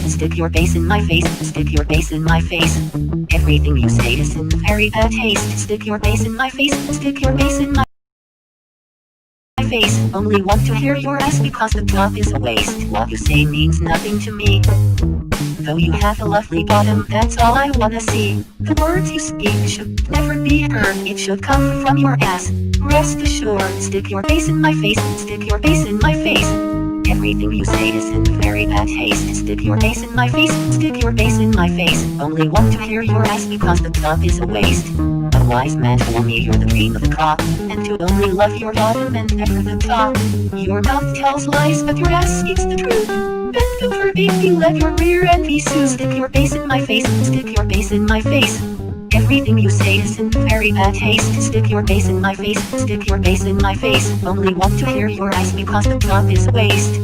Stick your face in my face, stick your face in my face. Everything you say is in very bad taste. Stick your face in my face, stick your face in my face. Only want to hear your ass because the top is a waste. What you say means nothing to me. Though you have a lovely bottom, that's all I wanna see. The words you speak should never be heard. It should come from your ass. Rest assured, stick your face in my face, stick your face in my face. Everything you say is in very bad taste. Stick your face in my face, stick your face in my face. Only want to hear your ass because the top is a waste. A wise man told me you're the cream of the crop, and to only love your bottom and never the top. Your mouth tells lies, but your ass speaks the truth. Bend over, baby, let your rear end be soothed. Stick your face in my face, stick your face in my face. Everything you say is in very bad taste. Stick your face in my face, stick your face in my face. Only want to hear your ass because the top is a waste.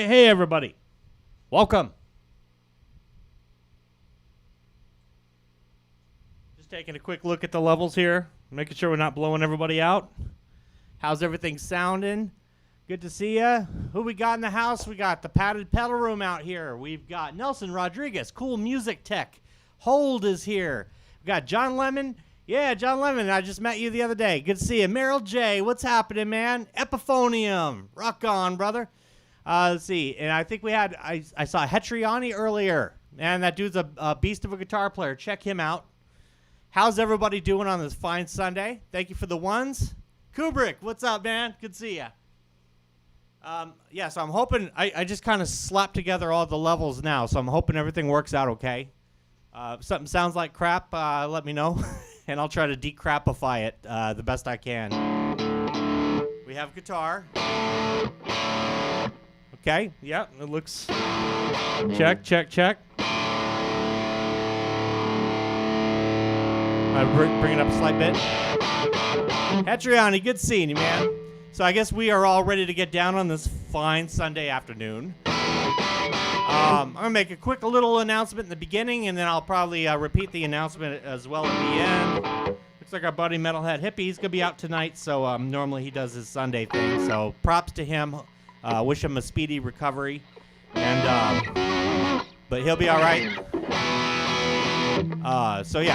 Hey, everybody. Welcome. Just taking a quick look at the levels here, making sure we're not blowing everybody out. How's everything sounding? Good to see ya. Who we got in the house? We got the padded pedal room out here. We've got Nelson Rodriguez, Kool Music Tech. Hold is here. We got John Lemon. Yeah, John Lemon, I just met you the other day. Good to see you. Meryl J, what's happening, man? Epiphonium. Rock on, brother. Let's see, and I think we had, I saw Hetriani earlier. Man, that dude's a beast of a guitar player. Check him out. How's everybody doing on this fine Sunday? Thank you for the ones. Kubrick, what's up, man? Good to see ya. Yeah, so I'm hoping, I just kind of slapped together all the levels now, so I'm hoping everything works out okay. If something sounds like crap, let me know, and I'll try to decrapify it the best I can. We have guitar. Okay, yeah, it looks, check. I bring it up a slight bit. Hetriani, good seeing you, man. So I guess we are all ready to get down on this fine Sunday afternoon. I'm going to make a quick little announcement in the beginning, and then I'll probably repeat the announcement as well at the end. Looks like our buddy Metalhead Hippie, he's going to be out tonight, so normally he does his Sunday thing. So props to him. Wish him a speedy recovery, and but he'll be all right. So yeah,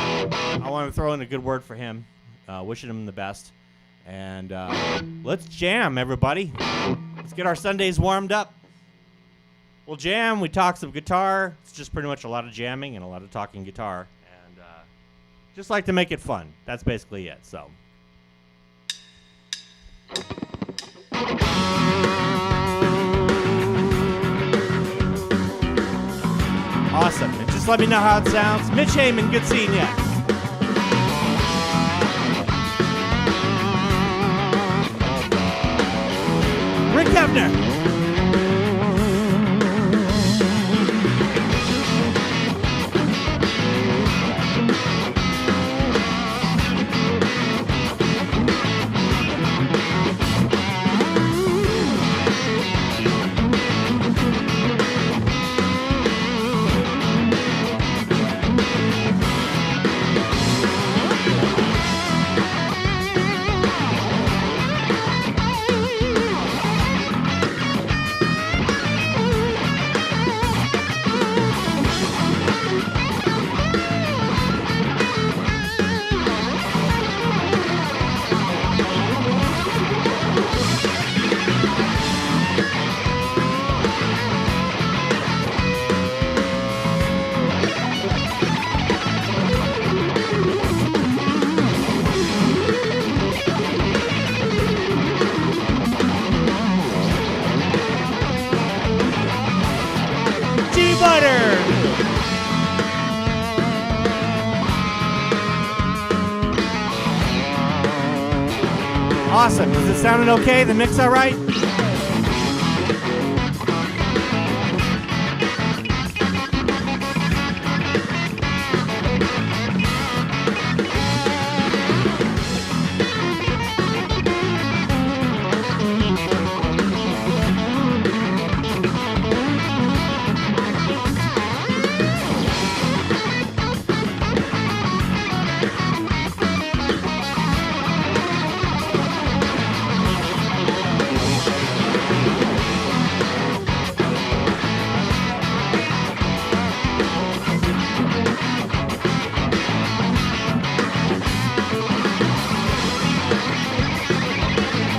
I want to throw in a good word for him, wishing him the best, and let's jam, everybody. Let's get our Sundays warmed up. We'll jam. We talk some guitar. It's just pretty much a lot of jamming and a lot of talking guitar, and just like to make it fun. That's basically it. So. Awesome. And just let me know how it sounds. Mitch Heyman, good seeing ya. Rick Hefner. Fighter! Awesome. Is it sounding okay? The mix all right?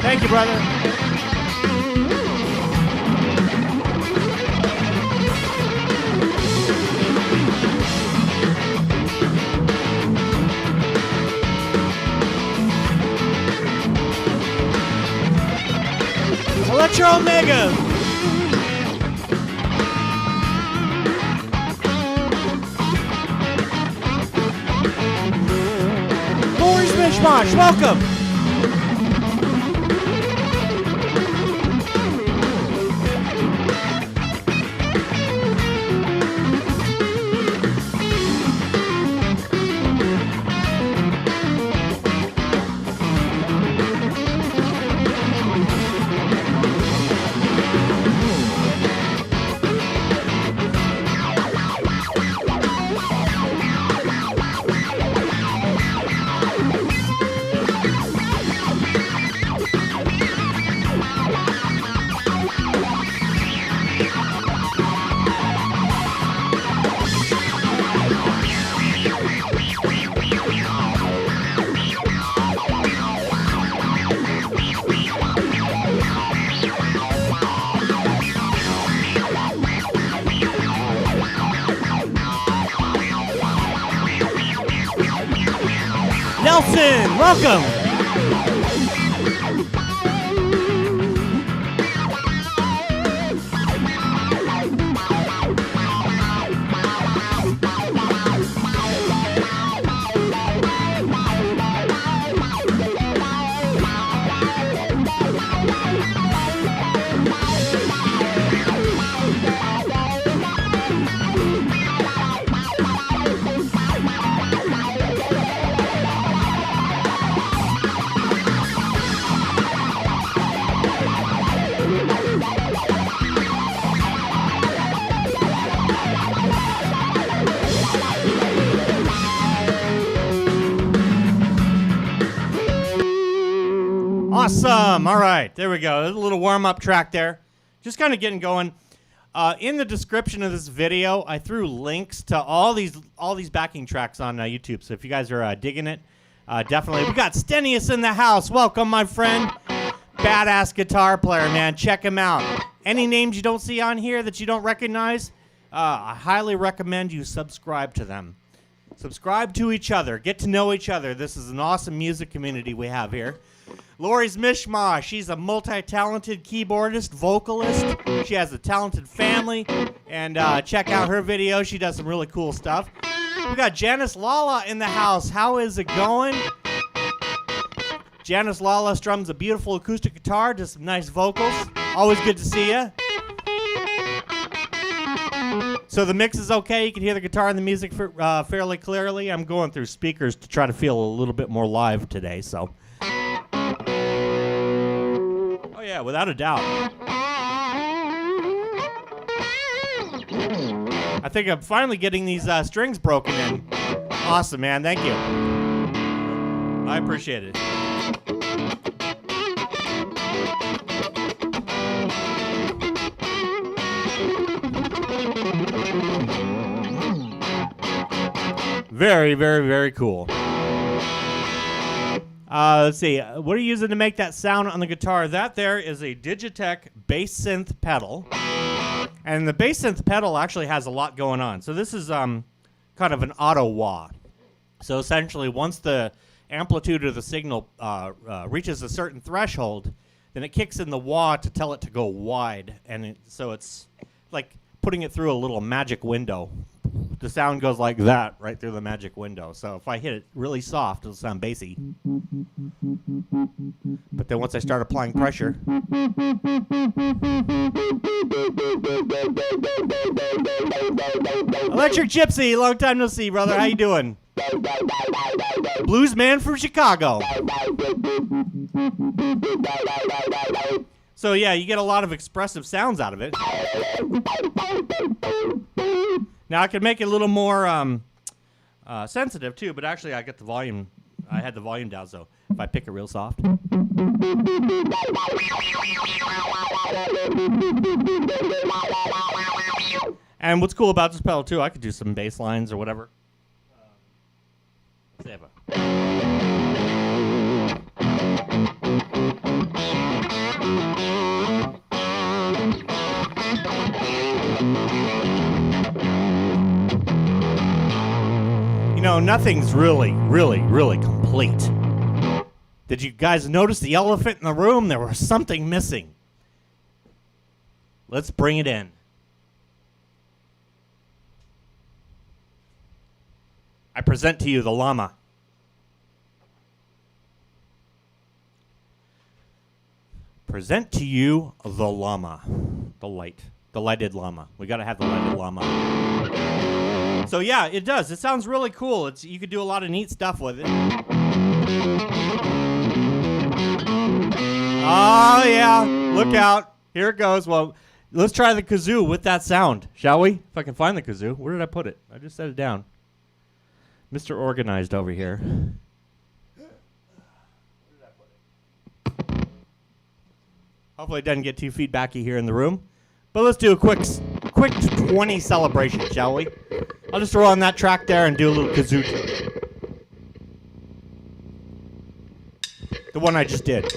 Thank you, brother. Electro Mega. Lori's Mishmash, welcome. Nelson, welcome. Awesome. All right. There we go. There's a little warm-up track there. Just kind of getting going. In the description of this video, I threw links to all these backing tracks on YouTube. So if you guys are digging it, definitely. We got Stenius in the house. Welcome, my friend. Badass guitar player, man. Check him out. Any names you don't see on here that you don't recognize, I highly recommend you subscribe to them. Subscribe to each other. Get to know each other. This is an awesome music community we have here. Lori's Mishmash. She's a multi-talented keyboardist, vocalist. She has a talented family. And check out her videos. She does some really cool stuff. We got Janice Lala in the house. How is it going? Janice Lala strums a beautiful acoustic guitar, does some nice vocals. Always good to see you. So the mix is okay. You can hear the guitar and the music fairly clearly. I'm going through speakers to try to feel a little bit more live today. So, oh yeah, without a doubt. I think I'm finally getting these strings broken in. Awesome, man. Thank you. I appreciate it. Very, very, very cool. Let's see. What are you using to make that sound on the guitar? That there is a Digitech bass synth pedal. And the bass synth pedal actually has a lot going on. So this is kind of an auto wah. So essentially, once the amplitude of the signal reaches a certain threshold, then it kicks in the wah to tell it to go wide. And so it's like putting it through a little magic window. The sound goes like that right through the magic window. So if I hit it really soft, it'll sound bassy. But then once I start applying pressure, Electric Gypsy, long time no see, brother. How you doing? Blues man from Chicago. So yeah, you get a lot of expressive sounds out of it. Now I could make it a little more sensitive too, but actually I got the volume. I had the volume down, so if I pick it real soft. And what's cool about this pedal too, I could do some bass lines or whatever. You know, nothing's really complete. Did you guys notice the elephant in the room? There was something missing. Let's bring it in. I present to you the llama. Present to you the llama. The lighted llama. We gotta have the lighted llama. So yeah, it does. It sounds really cool. You could do a lot of neat stuff with it. Oh yeah, look out. Here it goes. Well, let's try the kazoo with that sound, shall we? If I can find the kazoo. Where did I put it? I just set it down. Mr. Organized over here. Hopefully it doesn't get too feedbacky here in the room. But let's do a quick 20 celebration, shall we? I'll just throw on that track there and do a little kazoo. The one I just did.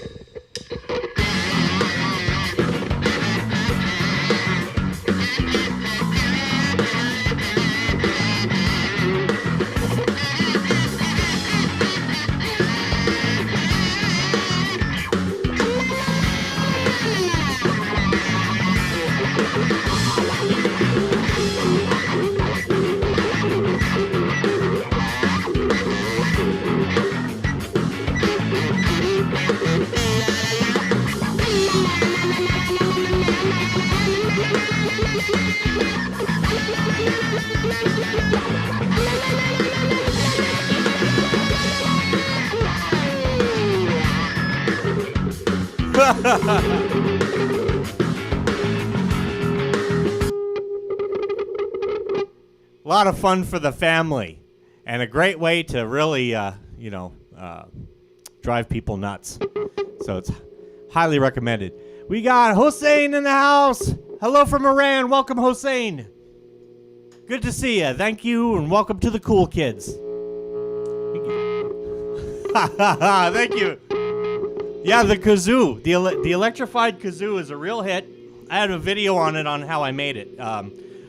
A lot of fun for the family, and a great way to really, drive people nuts. So it's highly recommended. We got Hossein in the house. Hello from Iran. Welcome, Hossein. Good to see you. Thank you, and welcome to the Kool Kids. Thank you. Yeah, the kazoo, the electrified kazoo is a real hit. I had a video on it on how I made it.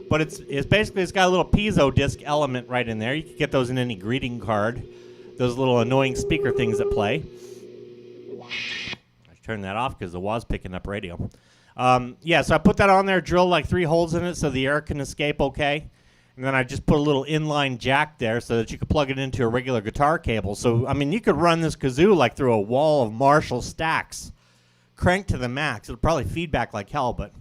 But it's basically, it's got a little piezo disc element right in there. You can get those in any greeting card. Those little annoying speaker things that play. I turned that off because the was picking up radio. Yeah, so I put that on there, drilled like 3 holes in it so the air can escape okay. And then I just put a little inline jack there so that you could plug it into a regular guitar cable. So, I memean, you could run this kazoo like through a wall of Marshall stacks. Cranked to the max. It'll probably feedback like hell, but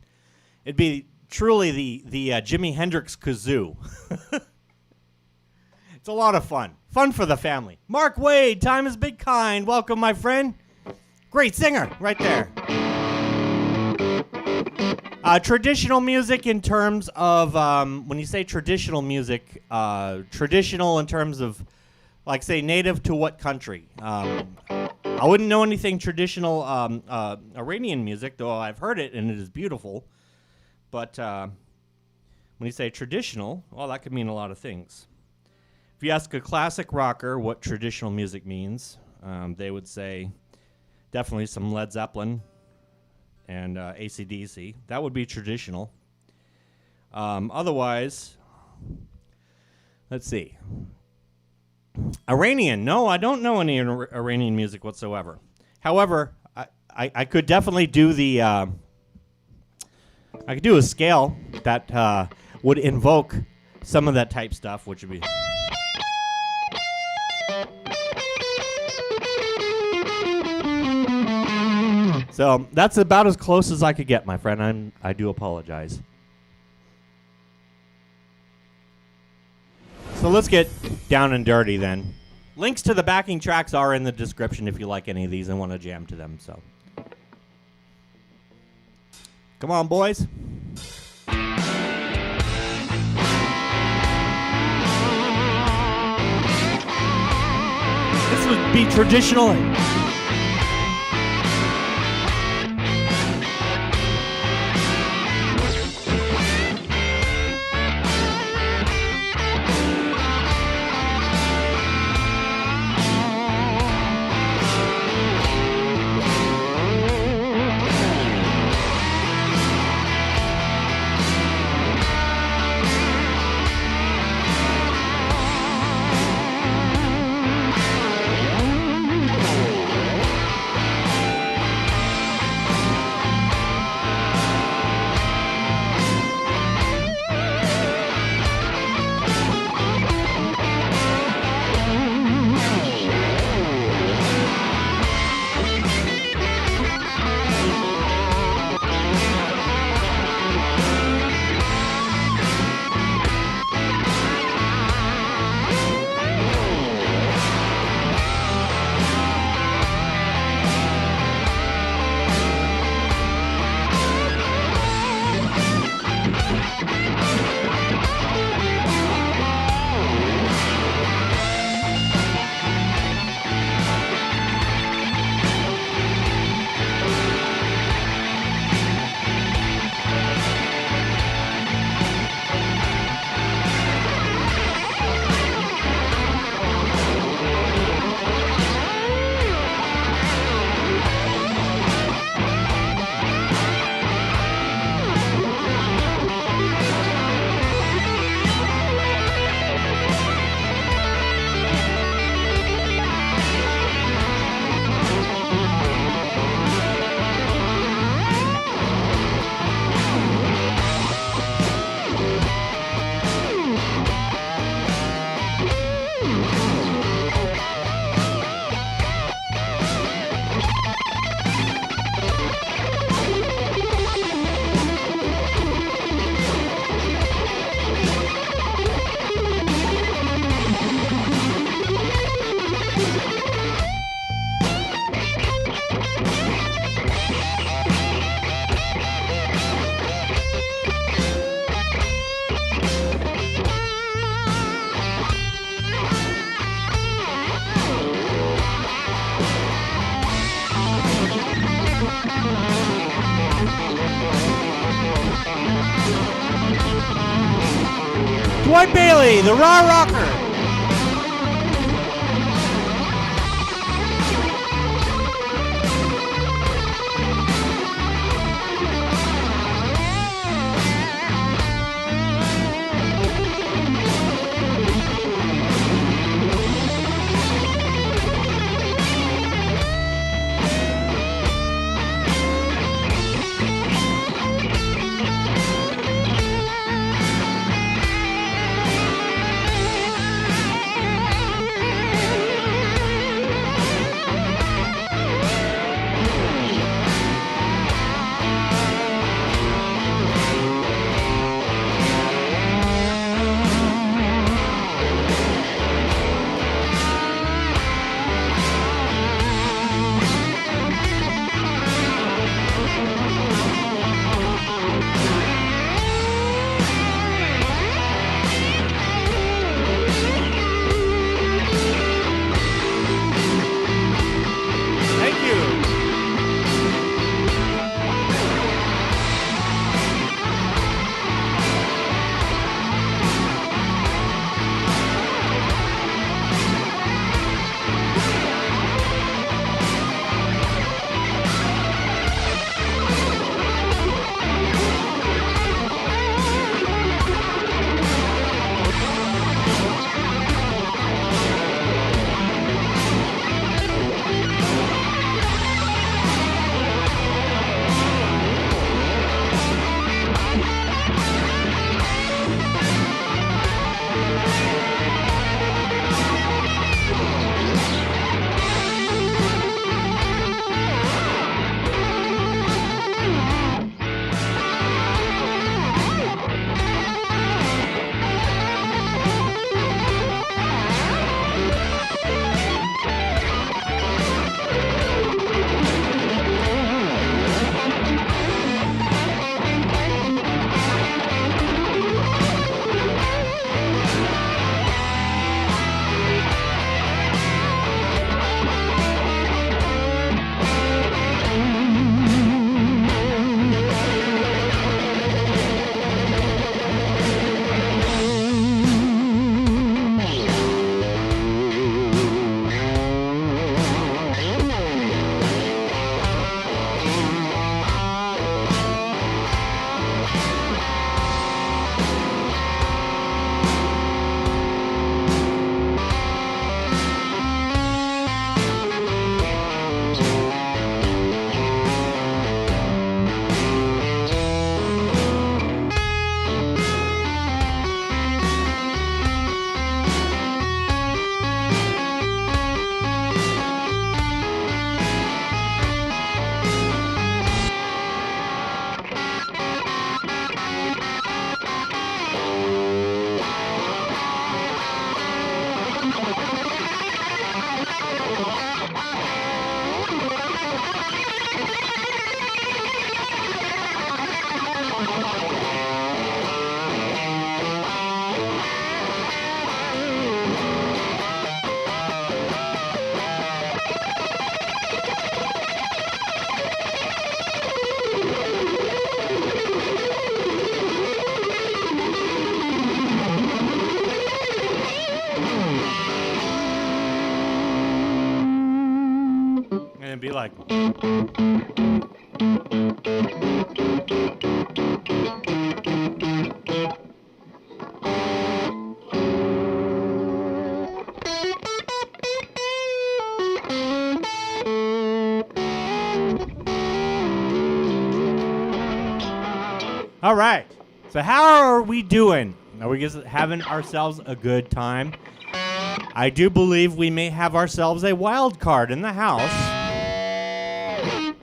it'd be truly the Jimi Hendrix kazoo. It's a lot of fun. Fun for the family. Mark Wade, time is big kind. Welcome, my friend. Great singer right there. Traditional music in terms of, when you say traditional music, traditional in terms of, like, say, native to what country? I wouldn't know anything traditional Iranian music, though I've heard it and it is beautiful. But when you say traditional, well, that could mean a lot of things. If you ask a classic rocker what traditional music means, they would say definitely some Led Zeppelin and AC/DC. That would be traditional. Otherwise, let's see. Iranian. No, I don't know any Iranian music whatsoever. However, I could definitely do the I could do a scale that would invoke some of that type stuff, which would be. So that's about as close as I could get, my friend. I do apologize. So let's get down and dirty then. Links to the backing tracks are in the description if you like any of these and want to jam to them. So, come on, boys. This would be traditional. Dwight Bailey, the Raw Rocker. like. All right. So how are we doing? Are we just having ourselves a good time? I do believe we may have ourselves a wild card in the house.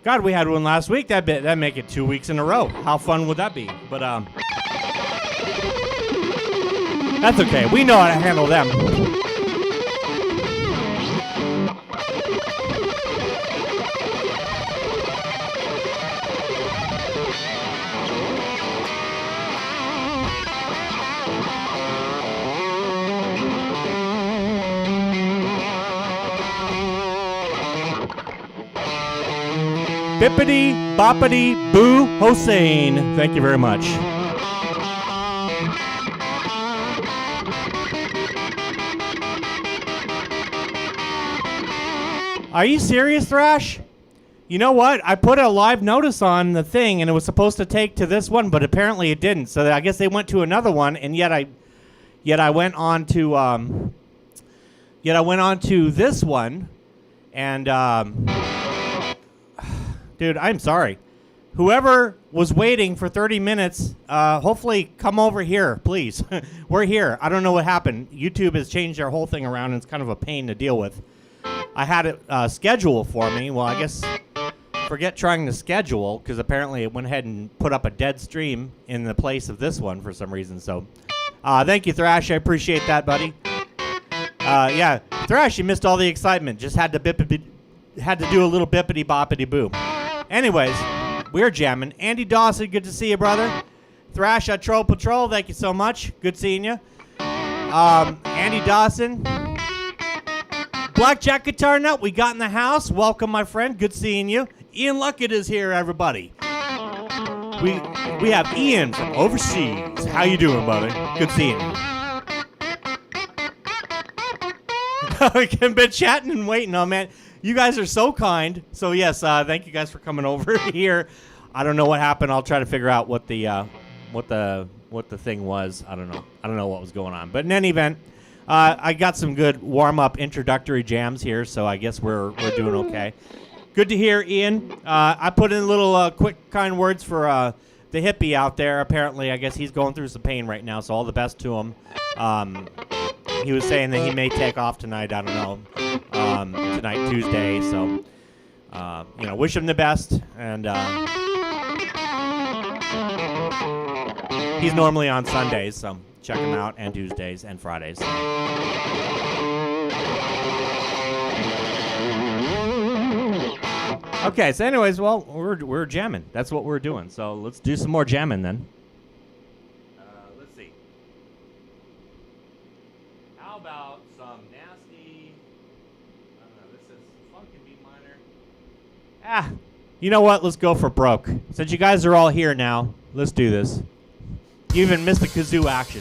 God, we had one last week. That'd make it 2 weeks in a row. How fun would that be? But that's okay. We know how to handle them. Bippity boppity boo Hossein. Thank you very much. Are you serious, Thrash? You know what? I put a live notice on the thing, and it was supposed to take to this one, but apparently it didn't. So I guess they went to another one, and yet I went on to this one, and dude, I'm sorry. Whoever was waiting for 30 minutes, hopefully come over here, please. We're here. I don't know what happened. YouTube has changed their whole thing around, and it's kind of a pain to deal with. I had it scheduled for me. Well, I guess forget trying to schedule, because apparently it went ahead and put up a dead stream in the place of this one for some reason. So thank you, Thrash. I appreciate that, buddy. Yeah, Thrash, you missed all the excitement. Just had to do a little bippity boppity boo. Anyways, we're jamming. Andy Dawson, good to see you, brother. Thrash at Troll Patrol, thank you so much. Good seeing you. Andy Dawson. Blackjack Guitar Nut, we got in the house. Welcome, my friend. Good seeing you. Ian Luckett is here, everybody. We have Ian from overseas. How you doing, brother? Good seeing you. We've been chatting and waiting. Oh, man. You guys are so kind. So, yes, thank you guys for coming over here. I don't know what happened. I'll try to figure out what the thing was. I don't know. I don't know what was going on. But in any event, I got some good warm-up introductory jams here, so I guess we're doing okay. Good to hear, Ian. I put in a little quick, kind words for the hippie out there. Apparently, I guess he's going through some pain right now, so all the best to him. He was saying that he may take off tonight. I don't know. Tonight, Tuesday. So, wish him the best. And he's normally on Sundays, so check him out, and Tuesdays and Fridays. Okay, so anyways, well, we're jamming. That's what we're doing. So let's do some more jamming then. Let's see. How about some nasty? I don't know. This is funk and B minor. You know what? Let's go for broke. Since you guys are all here now, let's do this. You even missed the kazoo action.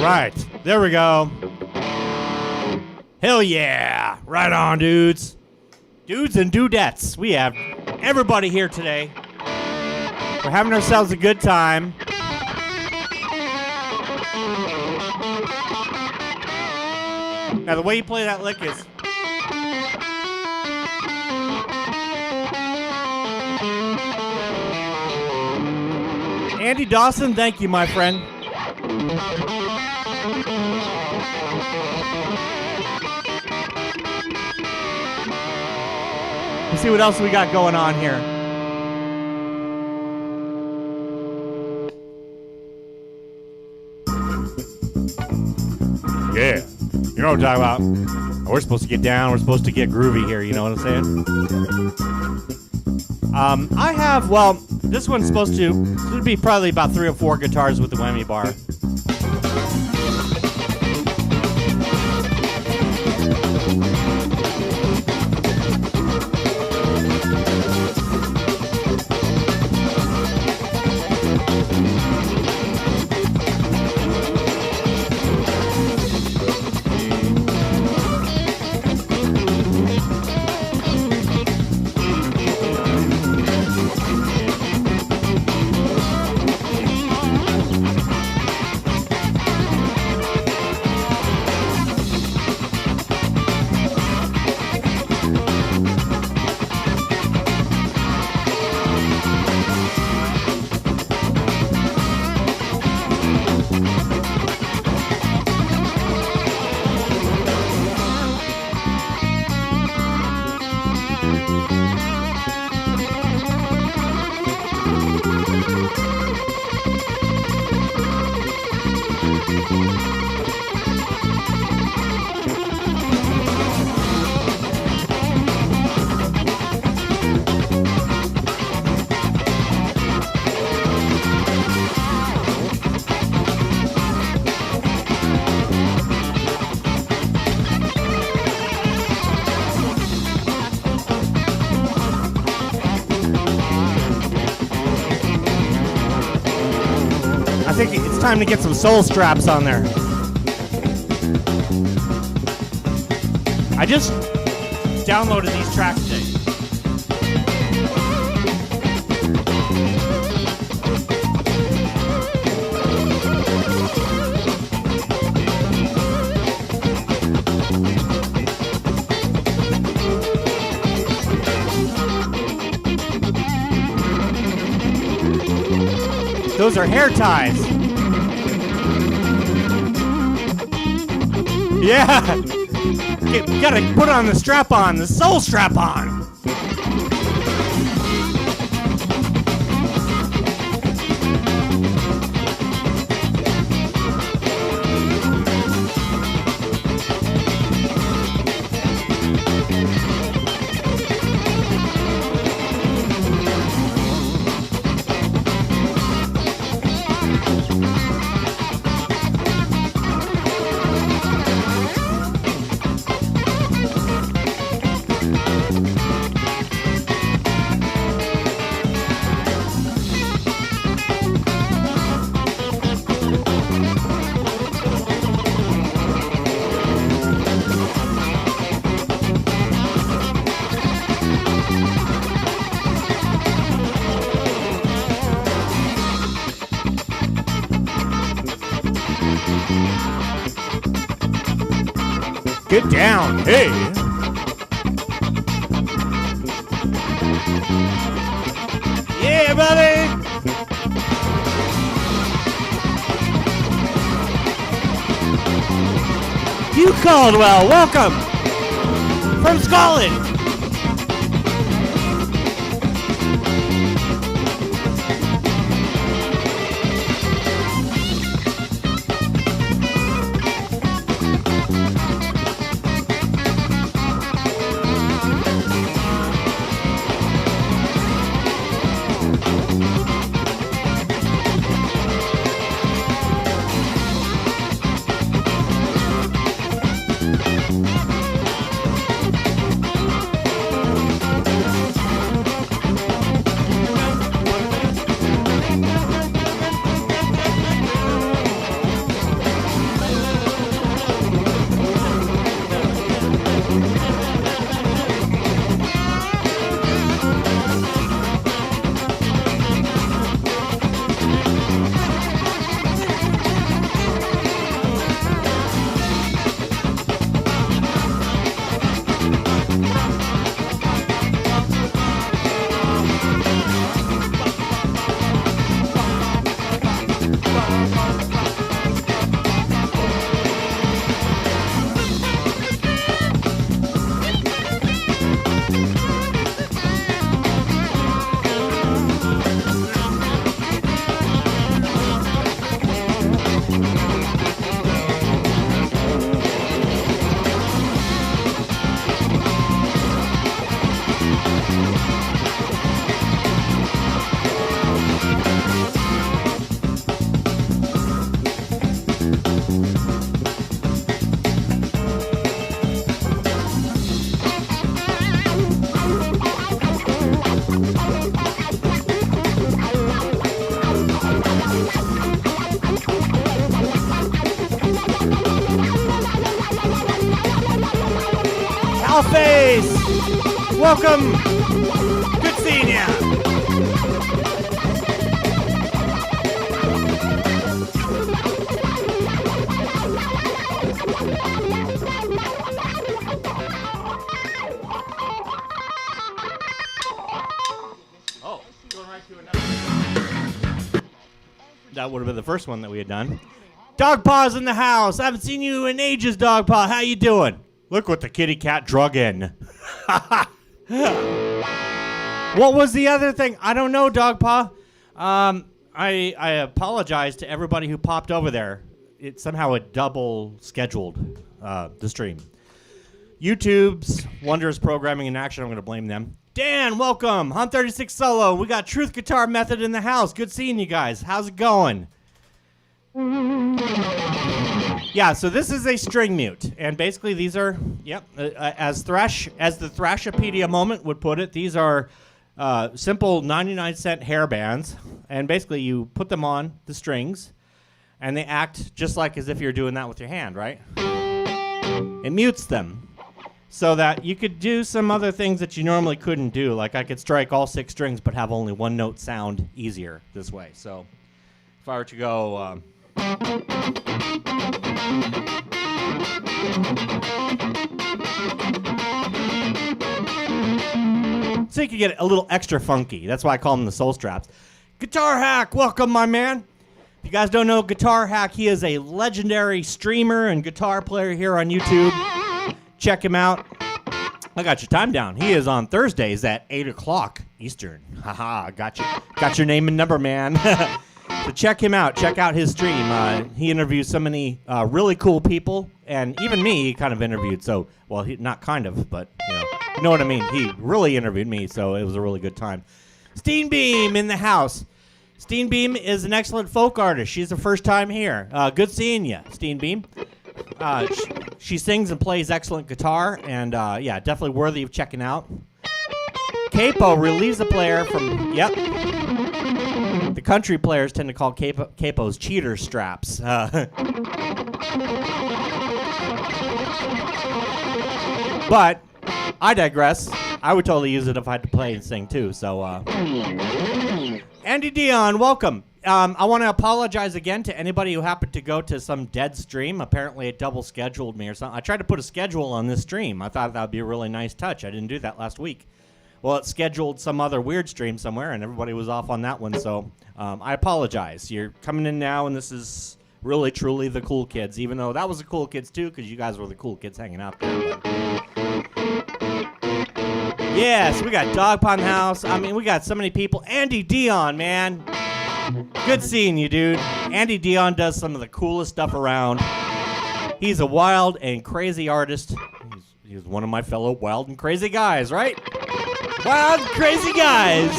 All right. There we go. Hell yeah. Right on, dudes. Dudes and dudettes. We have everybody here today. We're having ourselves a good time. Now, the way you play that lick is... Andy Dawson, thank you, my friend. Let's see what else we got going on here. Yeah. You know what I'm talking about. We're supposed to get down. We're supposed to get groovy here. You know what I'm saying? I have, well, this one's supposed to be probably about 3 or 4 guitars with the whammy bar. I think it's time to get some soul straps on there. I just downloaded these tracks today. Those are hair ties. Yeah. You gotta put on the strap on, the soul strap on. Get down, hey! Yeah, buddy! Hugh Caldwell, welcome! From Scotland! Dollface! Welcome! Good seeing ya! Oh, going right to another. That would have been the first one that we had done. Dogpaw's in the house. I haven't seen you in ages, Dogpaw. How you doing? Look what the kitty cat drug in. What was the other thing? I don't know, Dogpaw. I apologize to everybody who popped over there. It somehow it double scheduled the stream. YouTube's wondrous programming in action. I'm going to blame them. Dan, welcome. Han 36 Solo. We got Truth Guitar Method in the house. Good seeing you guys. How's it going? Yeah, so this is a string mute, and basically these are, as the Thrashopedia moment would put it, these are simple 99-cent hair bands, and basically you put them on the strings, and they act just like as if you're doing that with your hand, right? It mutes them, so that you could do some other things that you normally couldn't do, like I could strike all 6 strings but have only one note sound easier this way. So if I were to go... So you could get a little extra funky. That's why I call them the soul straps. Guitar Hack, welcome, my man. If you guys don't know Guitar Hack, he is a legendary streamer and guitar player here on YouTube. Check him out. I got your time down. He is on Thursdays at 8 o'clock Eastern. Haha, got you. Got your name and number, man. So check him out. Check out his stream. He interviews so many really cool people, and even me he kind of interviewed. So, well, not kind of, but you know what I mean. He really interviewed me, so it was a really good time. Steenbeam in the house. Steenbeam is an excellent folk artist. She's the first time here. Good seeing you, Steenbeam. She sings and plays excellent guitar, and yeah, definitely worthy of checking out. Capo relieves a player from, the country players tend to call capos cheater straps. But I digress. I would totally use it if I had to play and sing too. So, Andy Dion, welcome. I want to apologize again to anybody who happened to go to some dead stream. Apparently it double scheduled me or something. I tried to put a schedule on this stream. I thought that would be a really nice touch. I didn't do that last week. Well, it scheduled some other weird stream somewhere, and everybody was off on that one, so I apologize. You're coming in now, and this is really, truly the Kool Kidzzz, even though that was the Kool Kidzzz, too, because you guys were the Kool Kidzzz hanging out there. But yes, we got Dogpond House. I mean, we got so many people. Andy Dion, man. Good seeing you, dude. Andy Dion does some of the coolest stuff around. He's a wild and crazy artist. He's one of my fellow wild and crazy guys, right? Wild, crazy guys.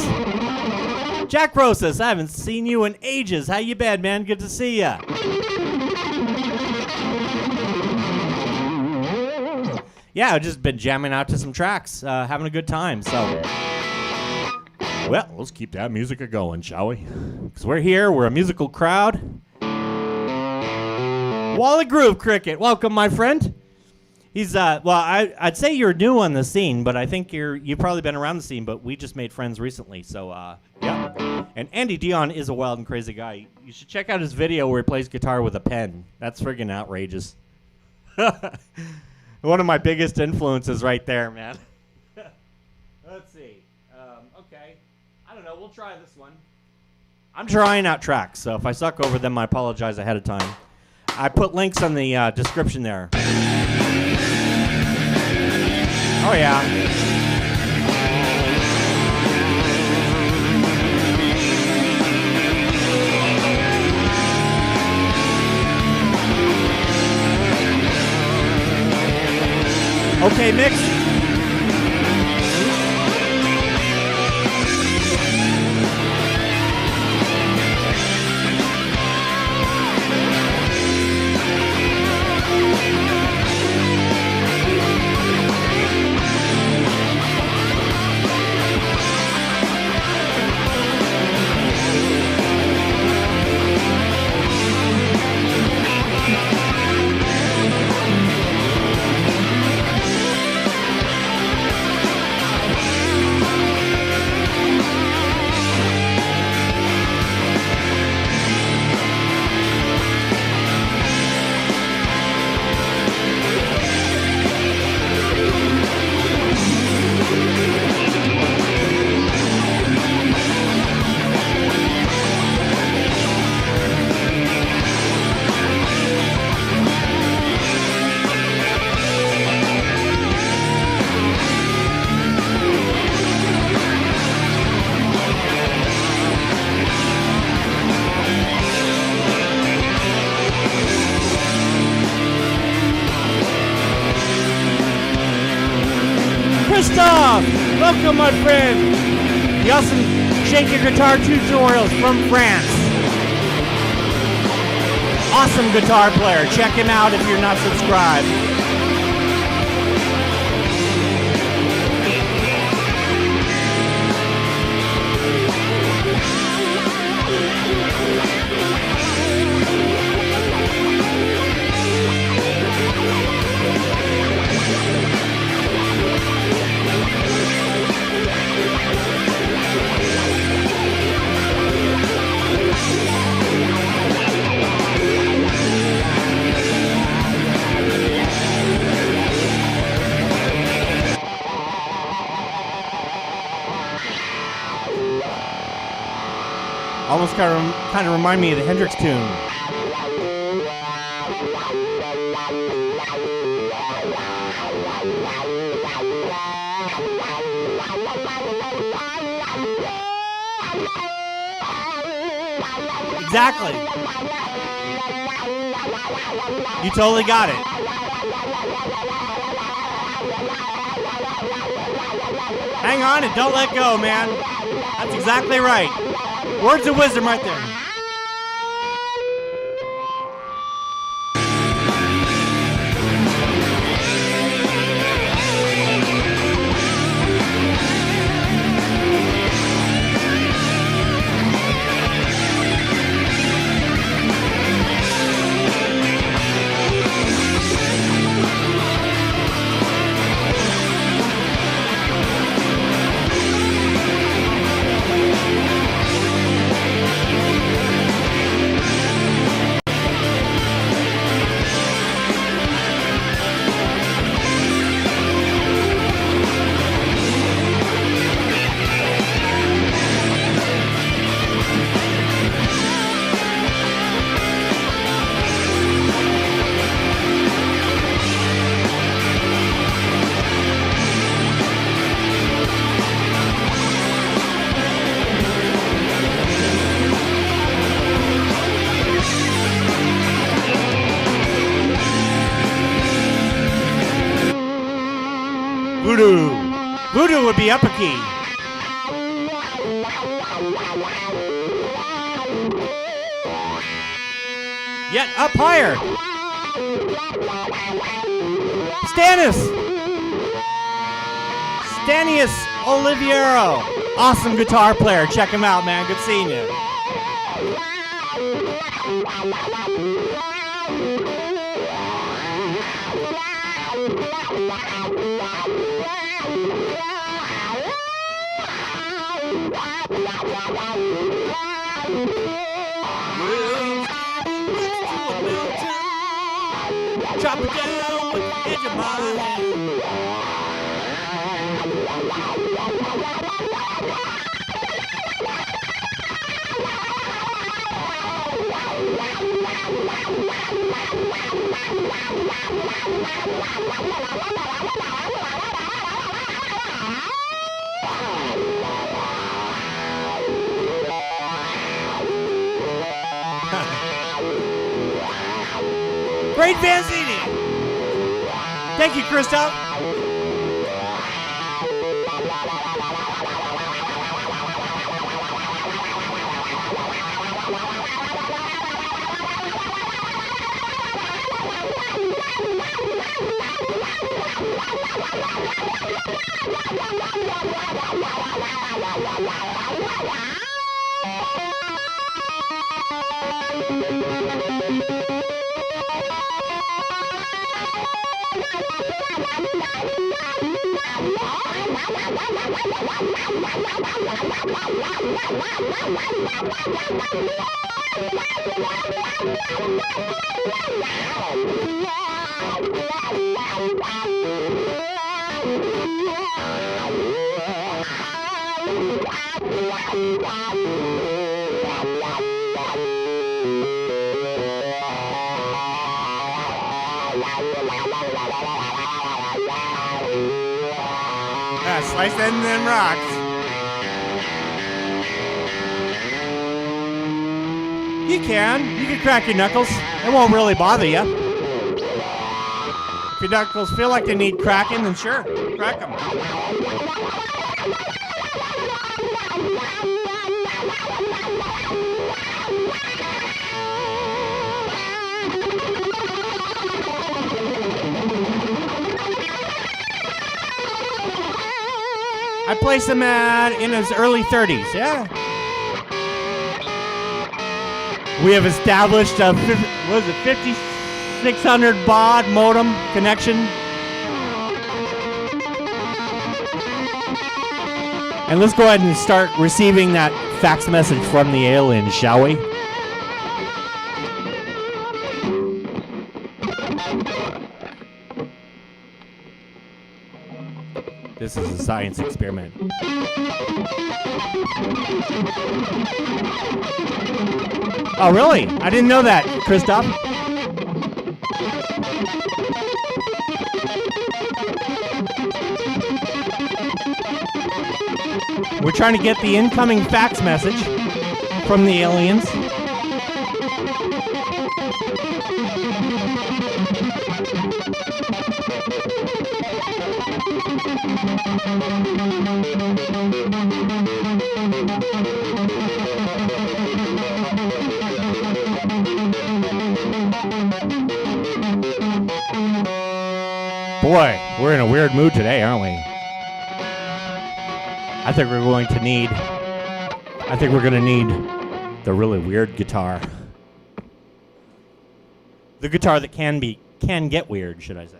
Jack Rosas, I haven't seen you in ages. How you been, man? Good to see ya. Yeah, I've just been jamming out to some tracks, having a good time. So, well, let's keep that music a-going, shall we? Because we're here. We're a musical crowd. Wally Groove Cricket, welcome, my friend. He's well, I'd say you're new on the scene, but I think you've probably been around the scene, but we just made friends recently, so yeah. And Andy Dion is a wild and crazy guy. You should check out his video where he plays guitar with a pen. That's friggin' outrageous. One of my biggest influences right there, man. Let's see. Okay. I don't know. We'll try this one. I'm trying out tracks, so if I suck over them, I apologize ahead of time. I put links on the description there. Oh, yeah. Okay, mix. Christoph! Welcome, my friend! The awesome Shake Your Guitar tutorials from France. Awesome guitar player. Check him out if you're not subscribed. Almost kind of remind me of the Hendrix tune. Exactly. You totally got it. Hang on and don't let go, man. That's exactly right. Words of wisdom right there. Voodoo. Voodoo would be up a key. Yet up higher. Stanius Oliviero. Awesome guitar player. Check him out, man. Good seeing you. Chop it down with the edge of my hand. Great Vanzini! Thank you, Christoph. Slice them rocks. You can crack your knuckles. It won't really bother you. If your knuckles feel like they need cracking, then sure, crack them. I placed him in his early 30s, yeah. We have established a, 5600 baud modem connection. And let's go ahead and start receiving that fax message from the aliens, shall we? This is a science experiment. Oh, really? I didn't know that, Christoph. We're trying to get the incoming fax message from the aliens. Boy, we're in a weird mood today, aren't we? I think we're going to need the really weird guitar. The guitar that can get weird, should I say.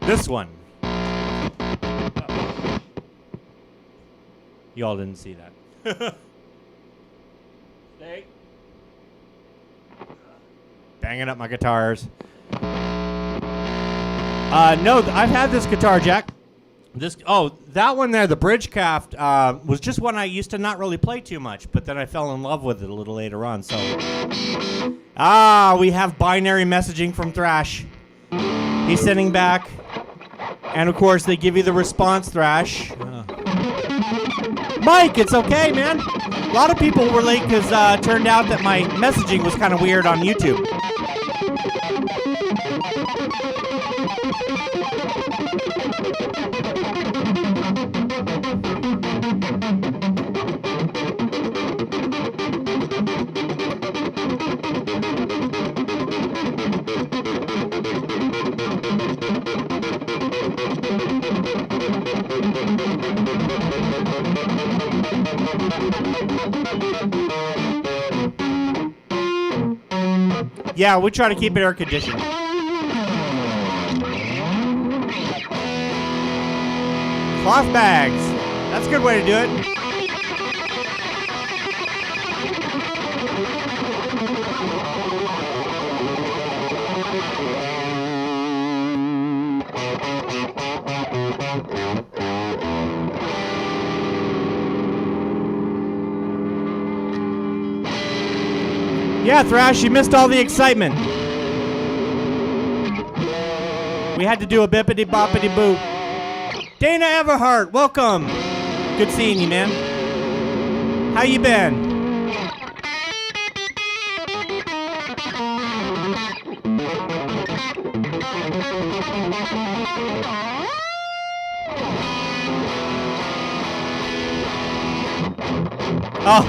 This one. You all didn't see that. Stay. Banging up my guitars. No, I've had this guitar, Jack. That one there, the Bridge Craft, was just one I used to not really play too much, but then I fell in love with it a little later on. So, we have binary messaging from Thrash. He's sending back, and of course they give you the response, Thrash. Mike, it's okay, man. A lot of people were late because it turned out that my messaging was kind of weird on YouTube. Yeah, we try to keep it air conditioned. Cloth bags. That's a good way to do it. Yeah, Thrash, you missed all the excitement. We had to do a bippity boppity boo. Dana Everhart, welcome. Good seeing you, man. How you been? Oh.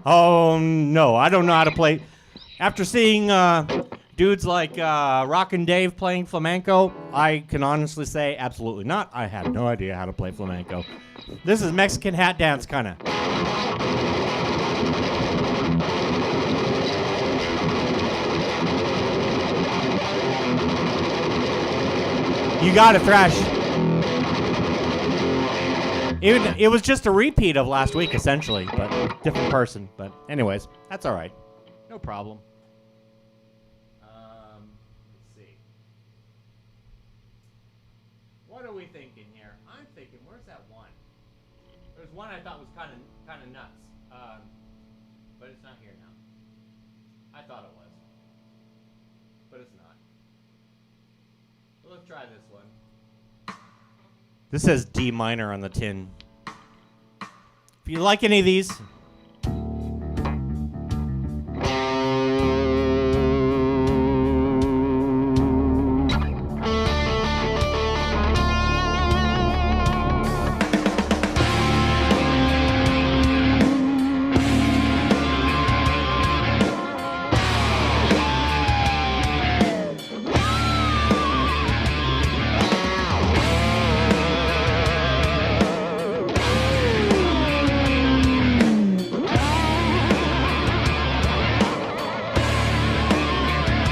Oh, no, I don't know how to play. After seeing dudes like Rockin' Dave playing flamenco, I can honestly say absolutely not. I have no idea how to play flamenco. This is Mexican hat dance, kind of. You got it, Thrash. It was just a repeat of last week, essentially, but different person. But anyways, that's all right. No problem. Let's see. What are we thinking here? I'm thinking, where's that one? There's one I thought was kind of nuts, but it's not here now. I thought it was, but it's not. So let's try this one. This says D minor on the tin. If you like any of these.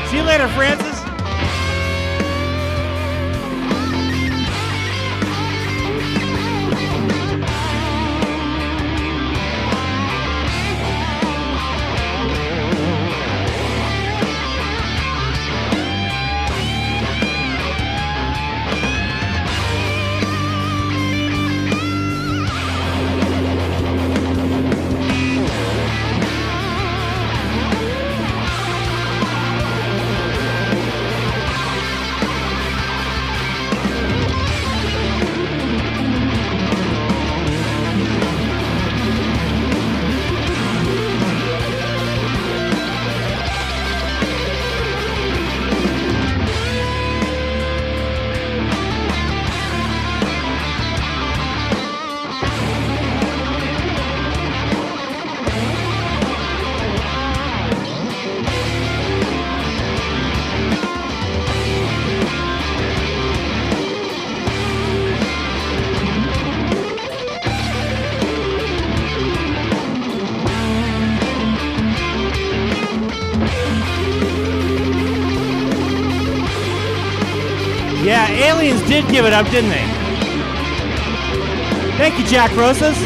See you later, Francis. Yeah, aliens did give it up, didn't they? Thank you, Jack Rosas.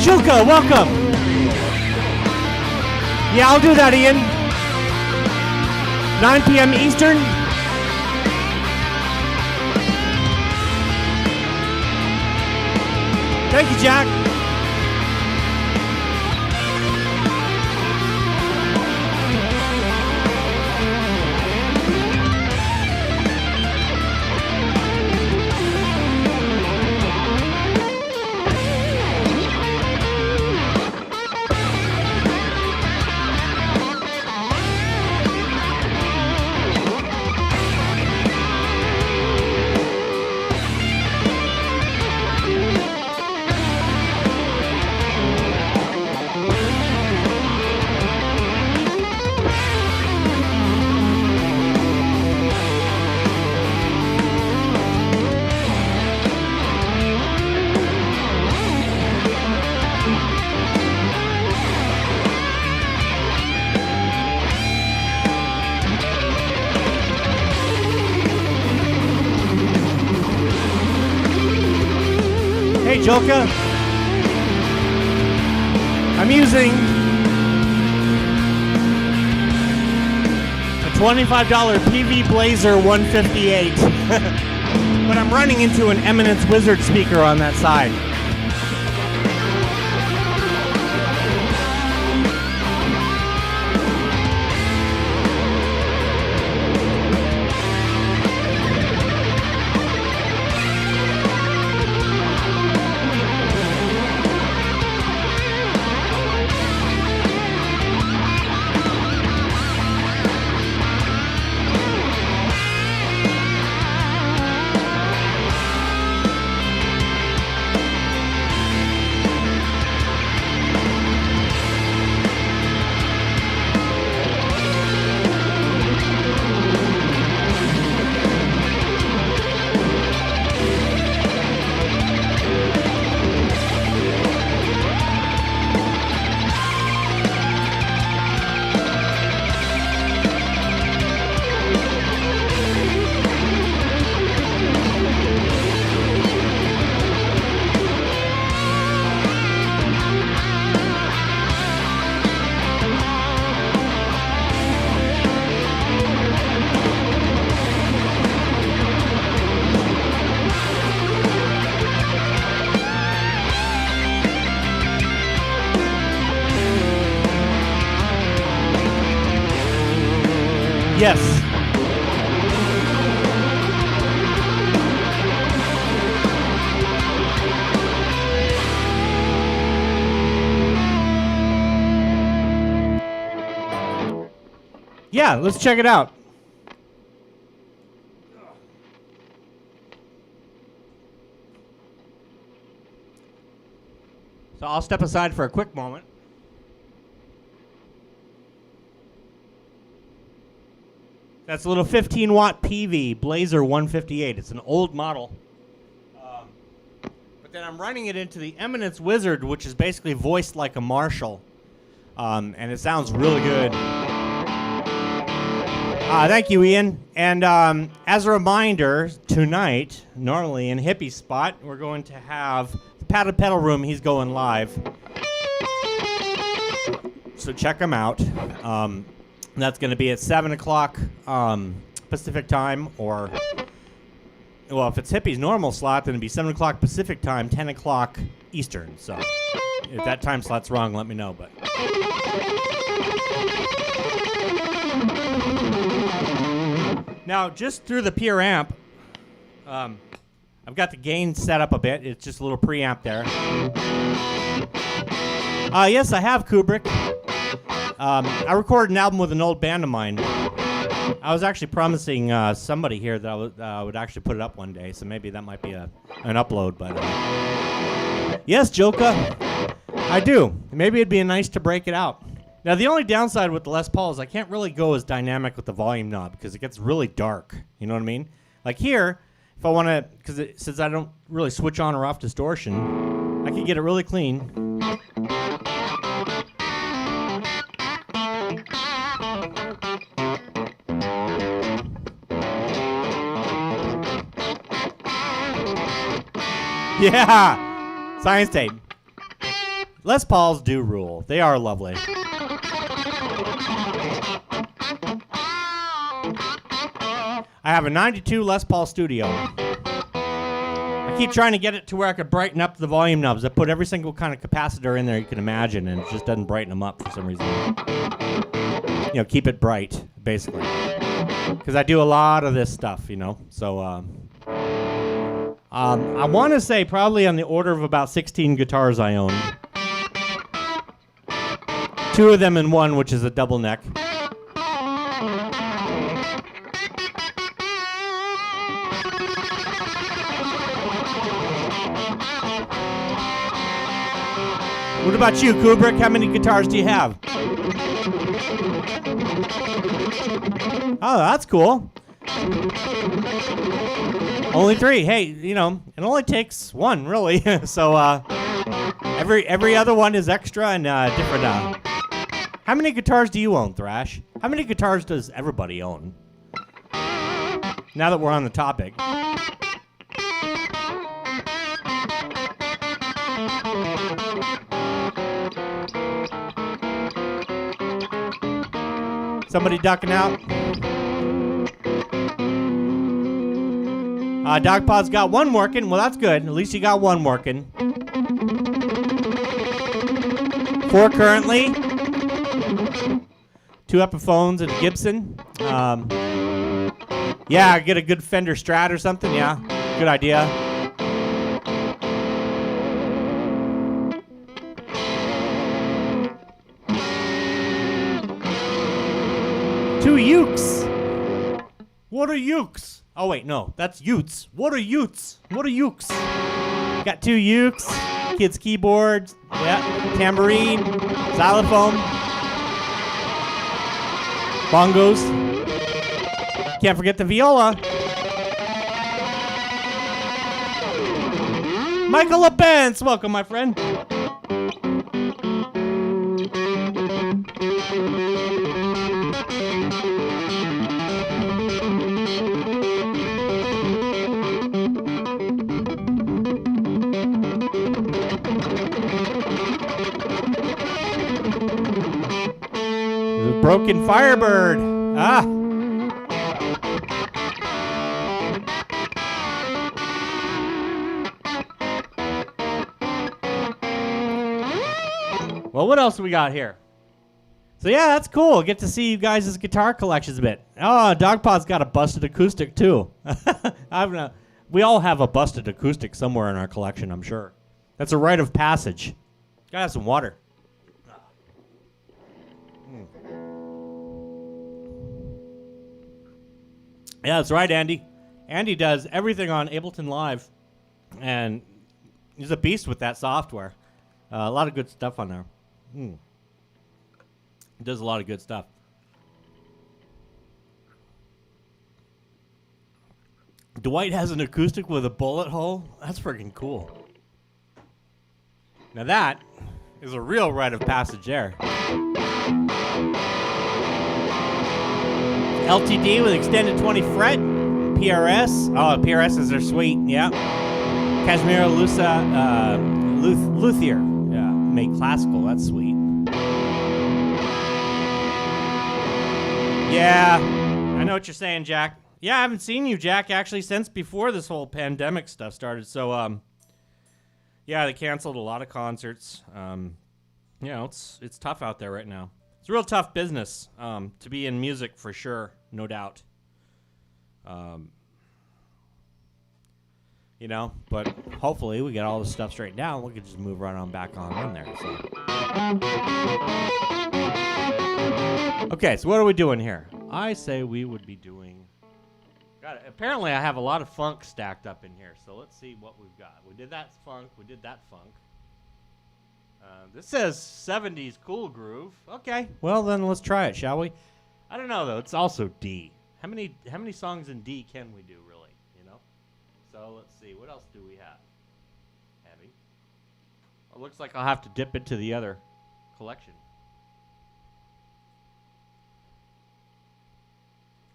Chuka, welcome. Yeah, I'll do that, Ian. 9 p.m. Eastern. Thank you, Jack. Joka, I'm using a $25 PV Blazer 158, but I'm running into an Eminence Wizard speaker on that side. Yes. Yeah, let's check it out. So I'll step aside for a quick moment. That's a little 15-watt PV Blazer 158. It's an old model. But then I'm running it into the Eminence Wizard, which is basically voiced like a Marshall. And it sounds really good. Thank you, Ian. And as a reminder, tonight, normally in Hippie Spot, we're going to have the Padded Pedal Room. He's going live. So check him out. That's going to be at 7 o'clock Pacific time, or, well, if it's Hippie's normal slot, then it'd be 7 o'clock Pacific time, 10 o'clock Eastern. So if that time slot's wrong, let me know. But now, just through the Pure amp, I've got the gain set up a bit. It's just a little preamp there. Yes, I have, Kubrick. I recorded an album with an old band of mine. I was actually promising somebody here that I would actually put it up one day, so maybe that might be an upload. But yes, Joka, I do. Maybe it'd be nice to break it out. Now, the only downside with the Les Paul is I can't really go as dynamic with the volume knob because it gets really dark. You know what I mean? Like here, if I want to, since I don't really switch on or off distortion, I can get it really clean. Yeah! Science tape. Les Pauls do rule. They are lovely. I have a 92 Les Paul Studio. I keep trying to get it to where I could brighten up the volume knobs. I put every single kind of capacitor in there you can imagine, and it just doesn't brighten them up for some reason. You know, keep it bright, basically. Because I do a lot of this stuff, you know. So, I want to say probably on the order of about 16 guitars I own. 2 of them in one, which is a double neck. What about you, Kubrick? How many guitars do you have? Oh, that's cool. Only 3. Hey, you know, it only takes 1, really. So every other one is extra and different. How many guitars do you own, Thrash? How many guitars does everybody own? Now that we're on the topic. Somebody ducking out. Dogpaw's got one working. Well, that's good. At least you got one working. 4 currently. 2 Epiphones and a Gibson. Yeah, get a good Fender Strat or something. Yeah, good idea. Two ukes. What are ukes? Oh wait, no, that's utes. What are utes? What are ukes? Got 2 ukes, kids keyboards, yeah, tambourine, xylophone, bongos. Can't forget the viola. Michael LePence, welcome, my friend. The broken Firebird. Ah. Well, what else we got here? So yeah, that's cool. Get to see you guys' guitar collections a bit. Oh, Dogpaw's got a busted acoustic too. We all have a busted acoustic somewhere in our collection, I'm sure. That's a rite of passage. Gotta have some water. Yeah, that's right, Andy. Andy does everything on Ableton Live, and he's a beast with that software. A lot of good stuff on there. He does a lot of good stuff. Dwight has an acoustic with a bullet hole. That's freaking cool. Now that is a real rite of passage there. LTD with extended 20 fret. PRS. Oh, PRSs are sweet. Yeah. Cashmere Luthier. Yeah. Make classical. That's sweet. Yeah. I know what you're saying, Jack. Yeah, I haven't seen you, Jack, actually, since before this whole pandemic stuff started. So, yeah, they canceled a lot of concerts. You know, it's tough out there right now. It's a real tough business to be in music, for sure, no doubt. You know, but hopefully we get all this stuff straightened out. We can just move right on back on in there. So. Okay, so what are we doing here? I say we would be doing... apparently I have a lot of funk stacked up in here, so let's see what we've got. We did that funk. This says 70s cool groove. Okay, well then let's try it, shall we? I don't know though. It's also D. How many songs in D can we do really? You know. So let's see. What else do we have? Heavy. It looks like I'll have to dip into the other collection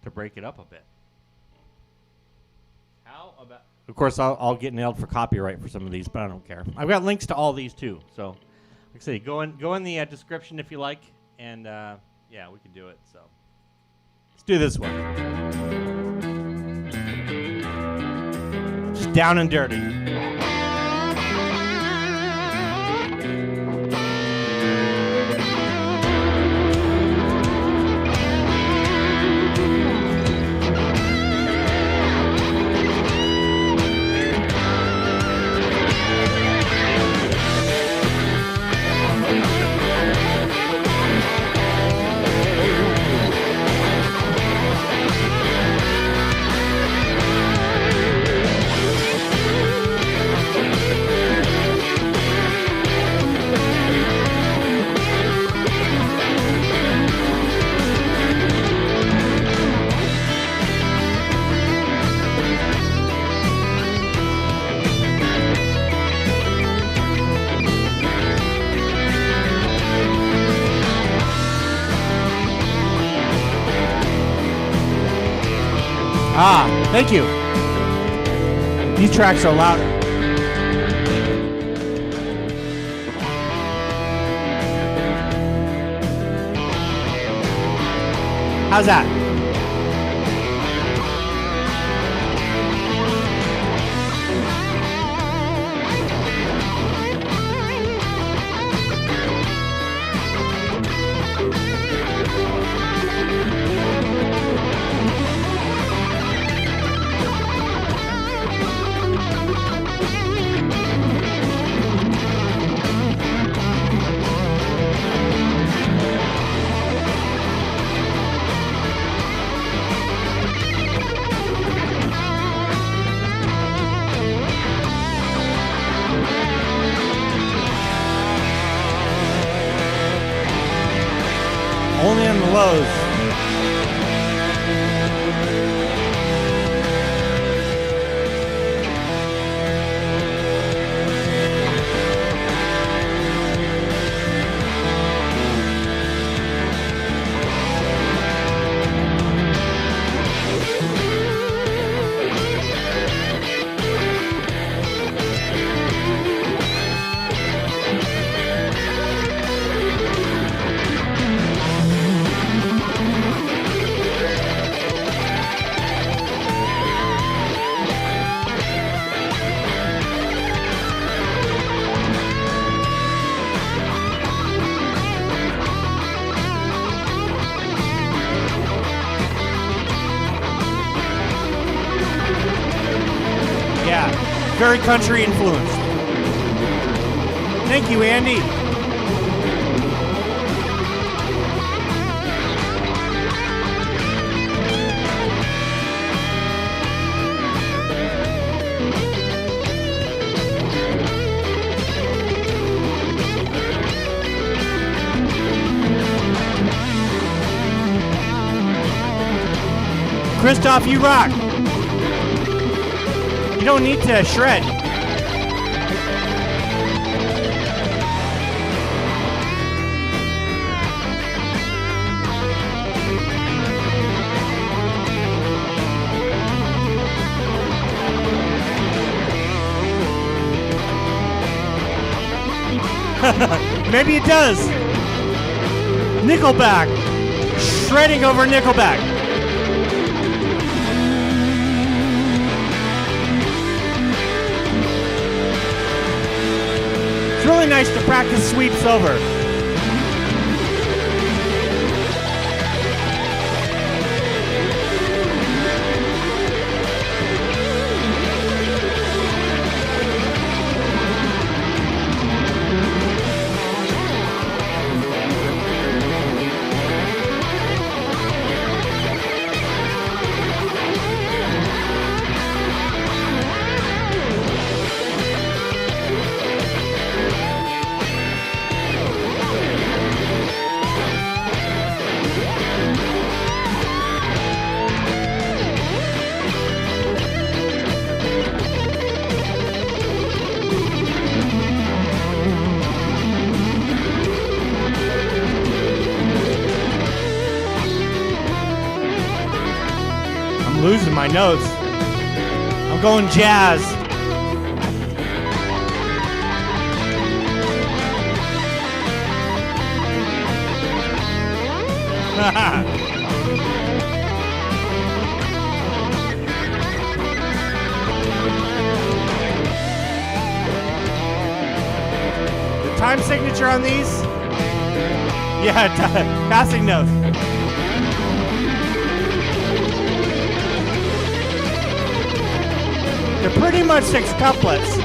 to break it up a bit. How about? Of course, I'll get nailed for copyright for some of these, but I don't care. I've got links to all these too, so. Like I say, go in the description if you like, and yeah, we can do it. So let's do this one. Just down and dirty. Ah, thank you. These tracks are louder. How's that? Only on the lows. Yeah, very country influenced. Thank you, Andy. Christoph, you rock. You don't need to shred. Maybe it does. Nickelback. Shredding over Nickelback. It's really nice to practice sweeps over. Losing my notes. I'm going jazz. The time signature on these? Yeah, passing notes. They're pretty much 6 couplets.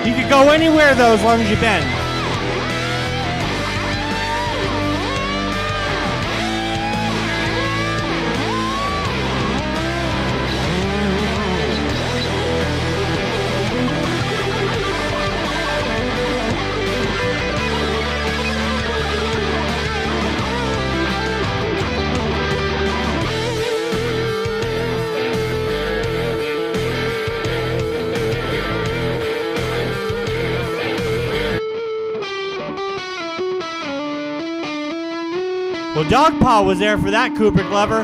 You could go anywhere though as long as you bend. Well, Dogpaw was there for that, Cooper Clever.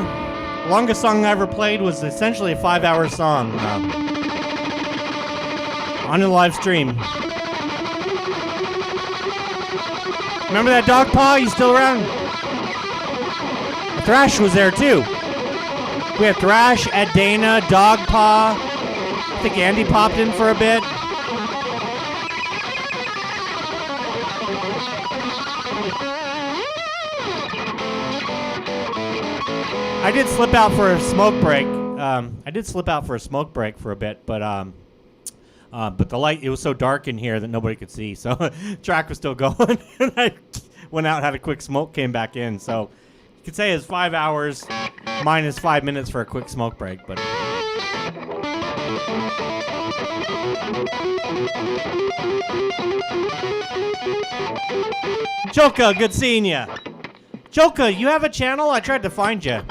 The longest song I ever played was essentially a 5-hour song on a live stream. Remember that Dogpaw? You still around? Thrash was there too. We had Thrash, Ed Dana, Dogpaw. I think Andy popped in for a bit. I did slip out for a smoke break. For a bit, but the light, it was so dark in here that nobody could see, so track was still going. And I went out, had a quick smoke, came back in. So you could say it's 5 hours minus 5 minutes for a quick smoke break, but. Joka, good seeing ya. Joka, you have a channel? I tried to find you.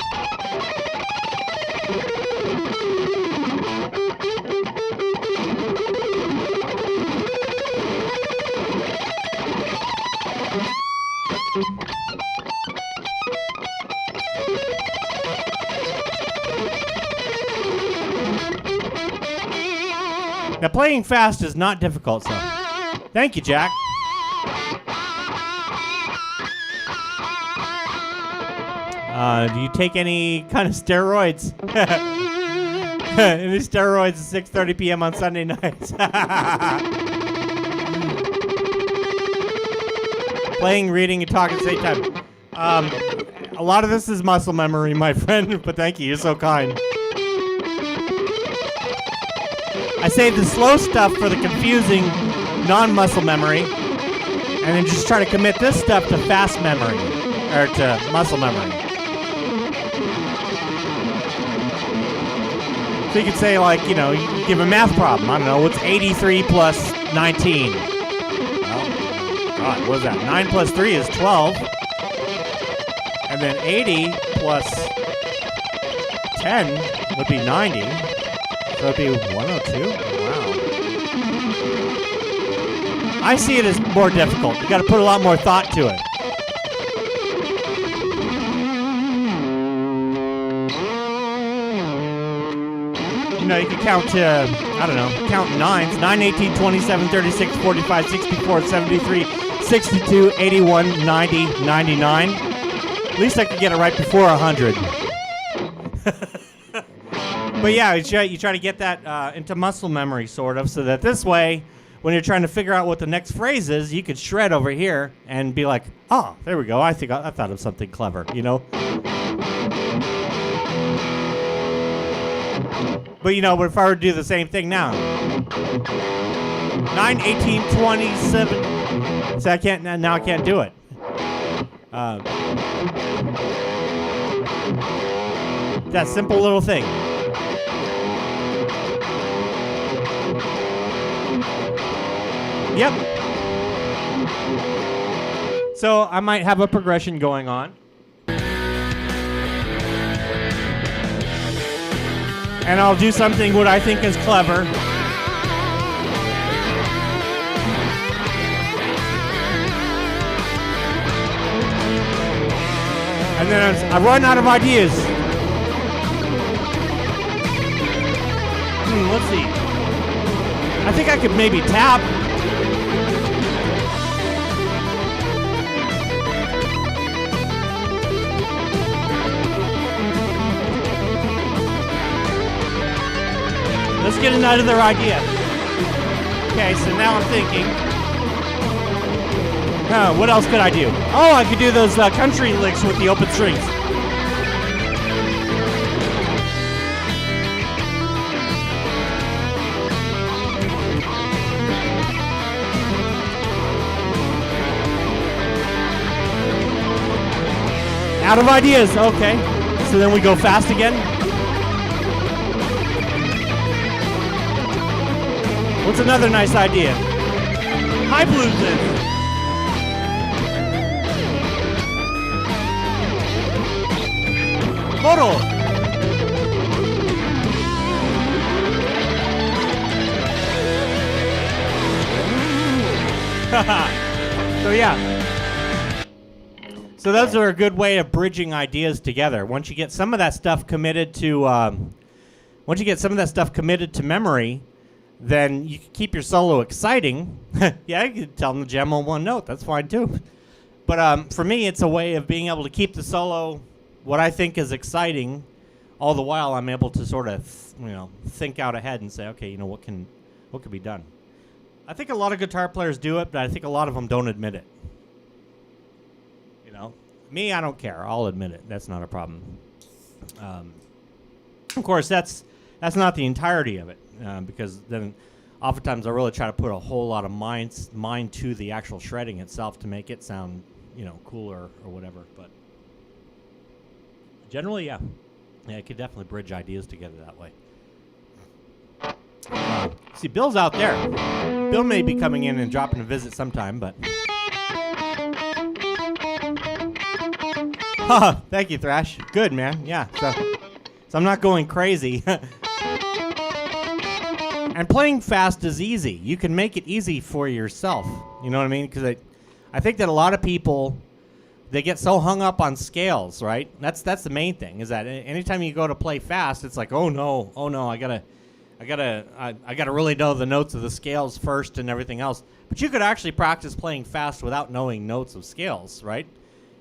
Now, playing fast is not difficult, so. Thank you, Jack. Do you take any kind of steroids? Any steroids at 6:30 p.m. on Sunday nights? Playing, reading, and talking at the same time. A lot of this is muscle memory, my friend, but thank you. You're so kind. I save the slow stuff for the confusing non-muscle memory, and then just try to commit this stuff to fast memory, or to muscle memory. So you could say, like, you know, you give a math problem. I don't know, what's 83 plus 19? Well, God, what is that? 9 plus 3 is 12. And then 80 plus 10 would be 90. So it'd be 102? Wow. I see it as more difficult. You gotta put a lot more thought to it. You know, you can count to, I don't know, count nines. 9, 18, 27, 36, 45, 64, 73, 62, 81, 90, 99. At least I could get it right before 100. But yeah, you try to get that into muscle memory, sort of, so that this way, when you're trying to figure out what the next phrase is, you could shred over here and be like, oh, there we go. I think I thought of something clever, you know? But, you know, what if I were to do the same thing now? 9, 18, 27. So I can't, now I can't do it. That simple little thing. Yep. So I might have a progression going on. And I'll do something what I think is clever. And then I run out of ideas. Let's see. I think I could maybe tap. Let's get another idea. Okay, so now I'm thinking. What else could I do? Oh, I could do those country licks with the open strings. Out of ideas. Okay. So then we go fast again. What's another nice idea? High blues. Moro. So yeah. So those are a good way of bridging ideas together. Once you get some of that stuff committed to, memory, then you can keep your solo exciting. Yeah, you can tell them to jam on one note. That's fine too. But for me, it's a way of being able to keep the solo what I think is exciting. All the while, I'm able to sort of, think out ahead and say, okay, what can be done. I think a lot of guitar players do it, but I think a lot of them don't admit it. Me, I don't care. I'll admit it. That's not a problem. Of course, that's not the entirety of it, because then oftentimes I really try to put a whole lot of mind to the actual shredding itself to make it sound, cooler or whatever. But generally, yeah, it could definitely bridge ideas together that way. See, Bill's out there. Bill may be coming in and dropping a visit sometime, but. Thank you, Thrash. Good, man. Yeah. So I'm not going crazy. And playing fast is easy. You can make it easy for yourself. You know what I mean? Because I think that a lot of people, they get so hung up on scales, right? That's the main thing. Is that anytime you go to play fast, it's like, oh no, I gotta really know the notes of the scales first and everything else. But you could actually practice playing fast without knowing notes of scales, right?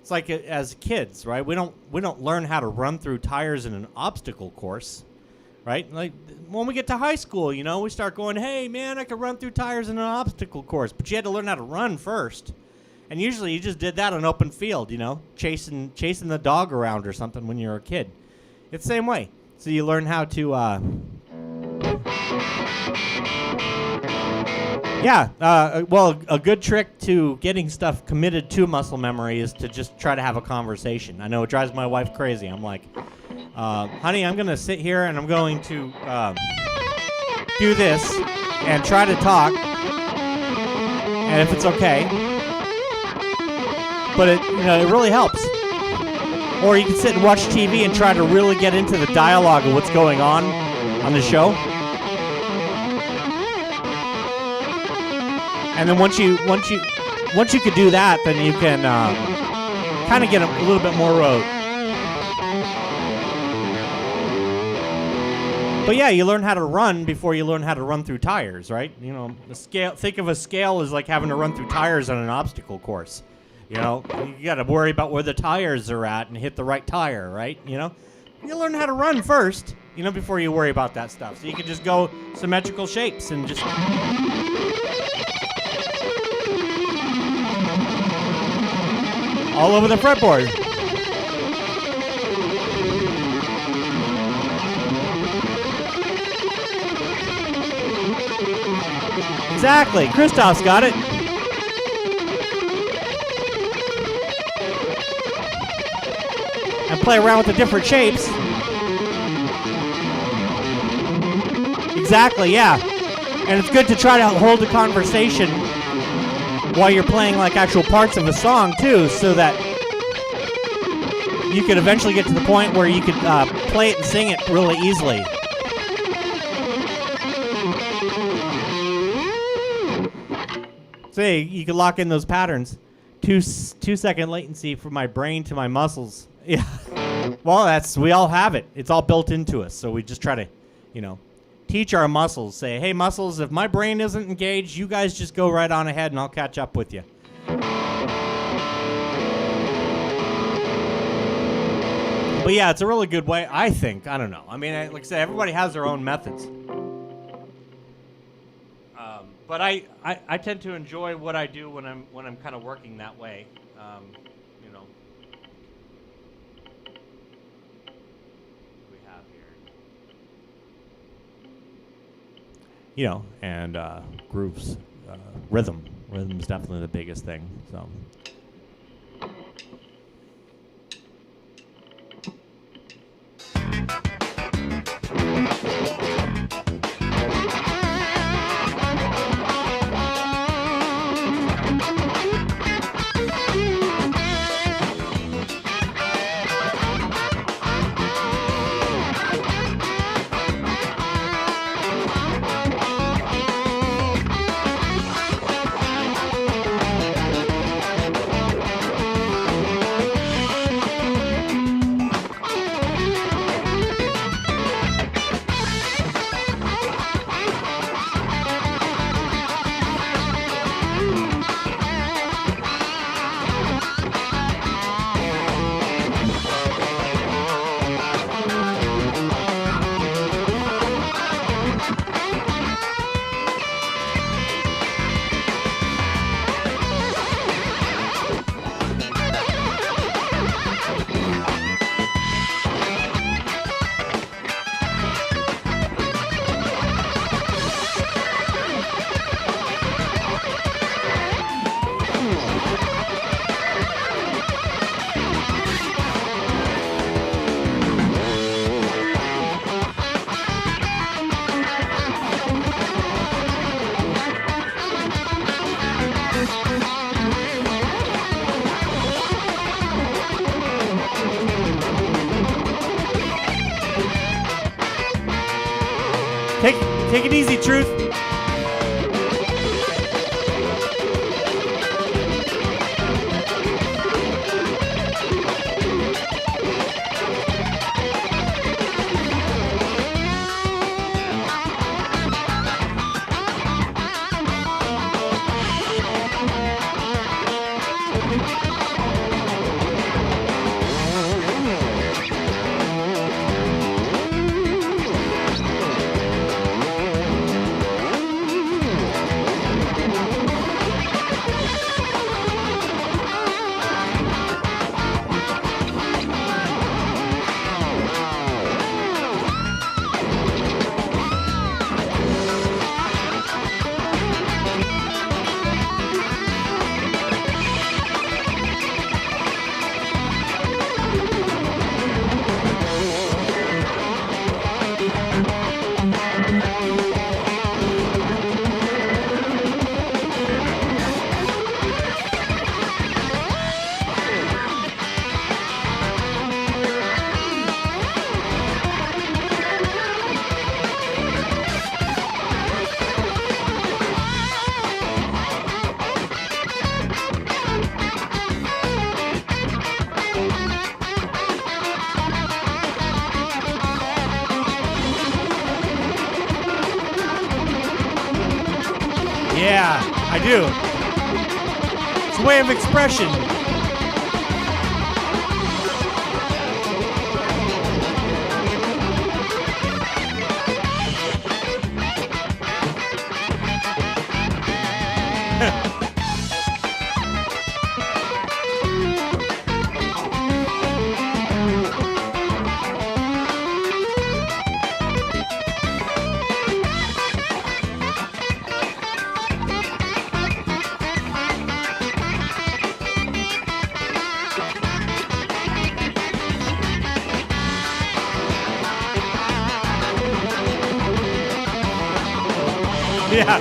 It's like as kids, right? We don't learn how to run through tires in an obstacle course, right? Like when we get to high school, we start going, hey man, I can run through tires in an obstacle course, but you had to learn how to run first. And usually you just did that on open field, chasing the dog around or something when you were a kid. It's the same way. So you learn how to well, a good trick to getting stuff committed to muscle memory is to just try to have a conversation. I know it drives my wife crazy. I'm like, honey, I'm going to sit here and I'm going to do this and try to talk, and if it's okay. But it really helps. Or you can sit and watch TV and try to really get into the dialogue of what's going on the show. And then once you could do that, then you can kind of get a little bit more road. But yeah, you learn how to run before you learn how to run through tires, right? The scale. Think of a scale as like having to run through tires on an obstacle course. You got to worry about where the tires are at and hit the right tire, right? You learn how to run first, before you worry about that stuff. So you can just go symmetrical shapes and just. All over the fretboard. Exactly. Christoph's got it. And play around with the different shapes. Exactly, yeah. And it's good to try to hold a conversation while you're playing like actual parts of a song too, so that you could eventually get to the point where you could play it and sing it really easily. So you could lock in those patterns. 2 second latency from my brain to my muscles. Yeah. Well, we all have it. It's all built into us. So we just try to, teach our muscles. Say, hey, muscles, if my brain isn't engaged, you guys just go right on ahead and I'll catch up with you. But yeah, it's a really good way, I think. I don't know. I mean, like I said, everybody has their own methods. But I tend to enjoy what I do when I'm kind of working that way. And grooves, rhythm. Rhythm is definitely the biggest thing. So. Take it easy, Truth. Yeah, I do. It's a way of expression. Yeah.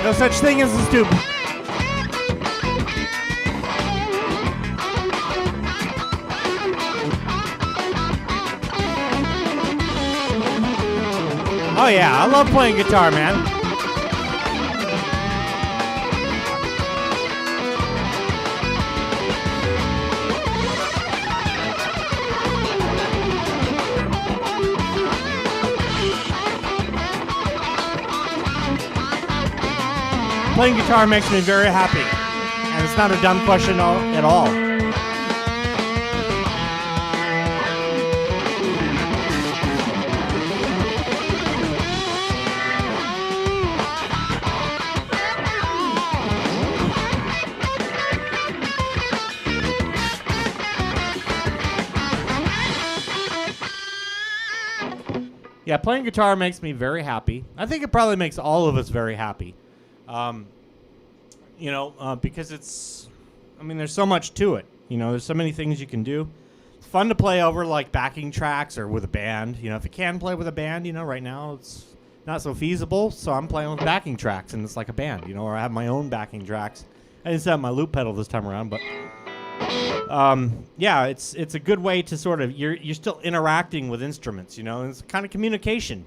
No such thing as a stoop. Oh yeah, I love playing guitar, man. Playing guitar makes me very happy, and it's not a dumb question at all. Yeah, playing guitar makes me very happy. I think it probably makes all of us very happy. Because there's so much to it. There's so many things you can do. It's fun to play over like backing tracks or with a band. If you can play with a band, right now it's not so feasible. So I'm playing with backing tracks and it's like a band, or I have my own backing tracks. I didn't set up my loop pedal this time around, but it's a good way to sort of, you're still interacting with instruments, it's kind of communication.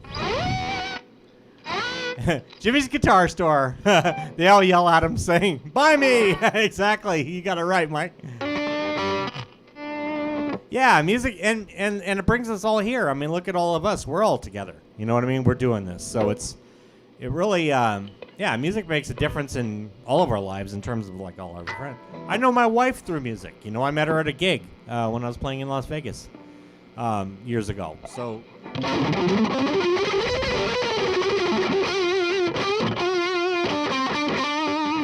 Jimmy's Guitar Store. They all yell at him saying, "Buy me!" Exactly. You got it right, Mike. Yeah, music, and it brings us all here. Look at all of us. We're all together. You know what I mean? We're doing this. So it really, music makes a difference in all of our lives in terms of like all our friends. I know my wife through music. I met her at a gig when I was playing in Las Vegas years ago. So.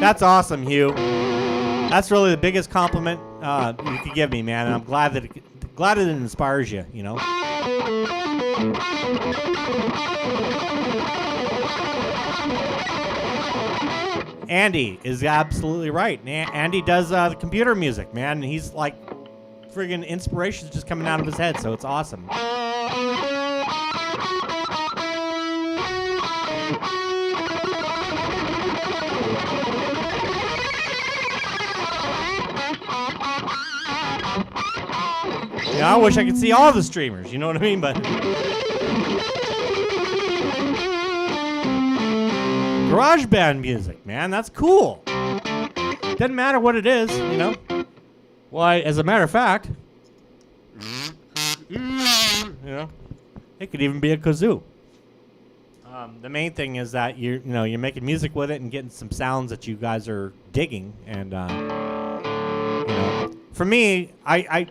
That's awesome, Hugh. That's really the biggest compliment you could give me, man. And I'm glad that it inspires you. Andy is absolutely right. Andy does the computer music, man. He's like friggin' inspiration's just coming out of his head, so it's awesome. Yeah, I wish I could see all the streamers, you know what I mean? But GarageBand music, man, that's cool. Doesn't matter what it is, you know. Why, as a matter of fact, you know, it could even be a kazoo. The main thing is that you're making music with it and getting some sounds that you guys are digging. And for me, I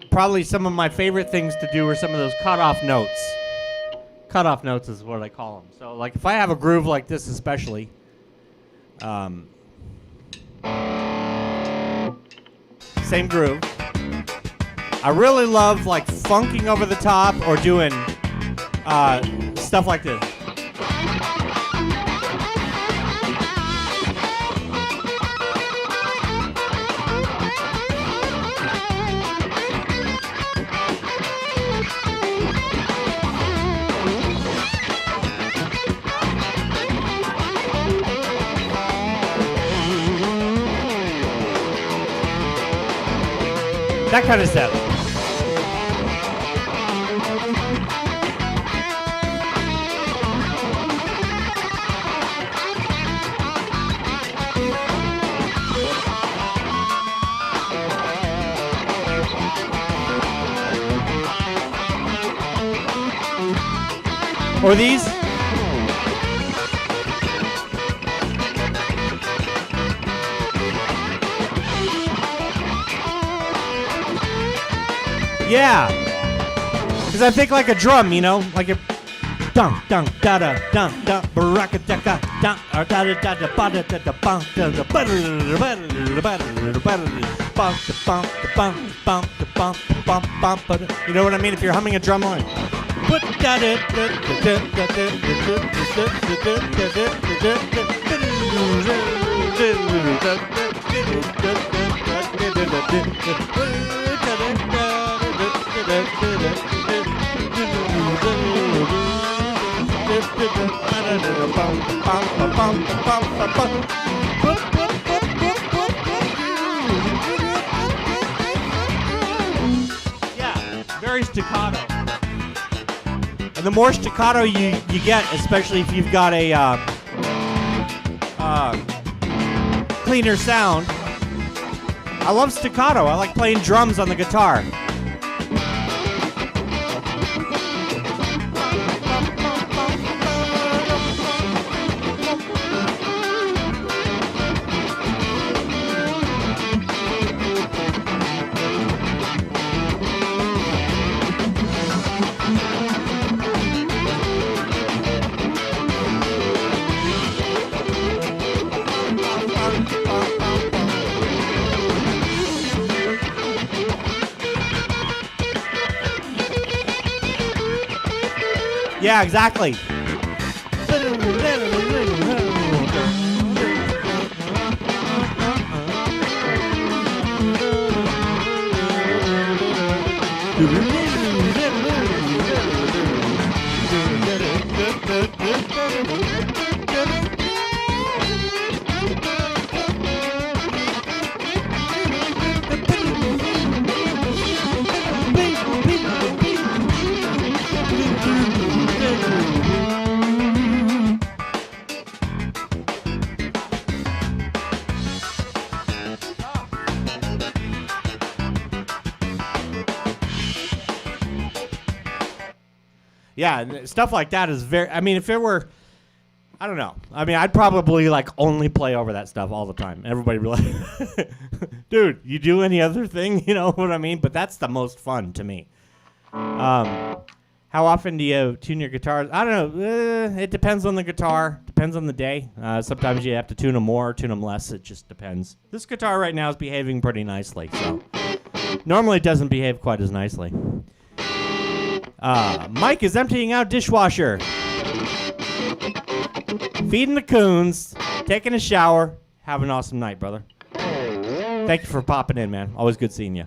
probably some of my favorite things to do are some of those cutoff notes. Cutoff notes is what I call them. So, like, if I have a groove like this, especially, same groove. I really love like funking over the top or doing stuff like this. That kind of stuff. Or these. Yeah, because I think like a drum, you know, like a dun dun da da dun dun baraka daka dun da da da da ba da da da bum da da ba da da ba da da ba da da ba da da bum da bum da bum da bum da bum bum ba da. You know what I mean? If you're humming a drum line. Yeah, very staccato. And the more staccato you get, especially if you've got a cleaner sound. I love staccato. I like playing drums on the guitar. Yeah, exactly. Yeah, and stuff like that is very. I mean, if it were, I don't know. I mean, I'd probably like only play over that stuff all the time. Everybody would be like, "Dude, you do any other thing?" You know what I mean? But that's the most fun to me. How often do you tune your guitars? I don't know. It depends on the guitar. Depends on the day. Sometimes you have to tune them more, tune them less. It just depends. This guitar right now is behaving pretty nicely. So normally it doesn't behave quite as nicely. Mike is emptying out dishwasher, feeding the coons, taking a shower, Have an awesome night, brother. Thank you for popping in, man. Always good seeing you.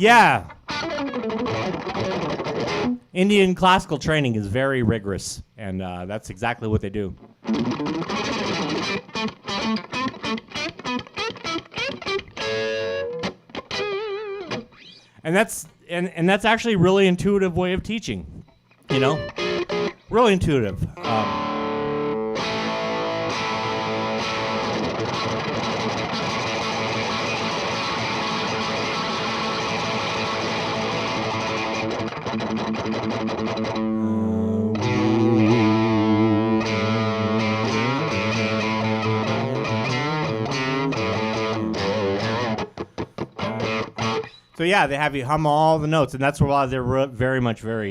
Yeah. Indian classical training is very rigorous, and that's exactly what they do. And that's actually a really intuitive way of teaching, you know? Really intuitive. So yeah, they have you hum all the notes, and that's why they're very much and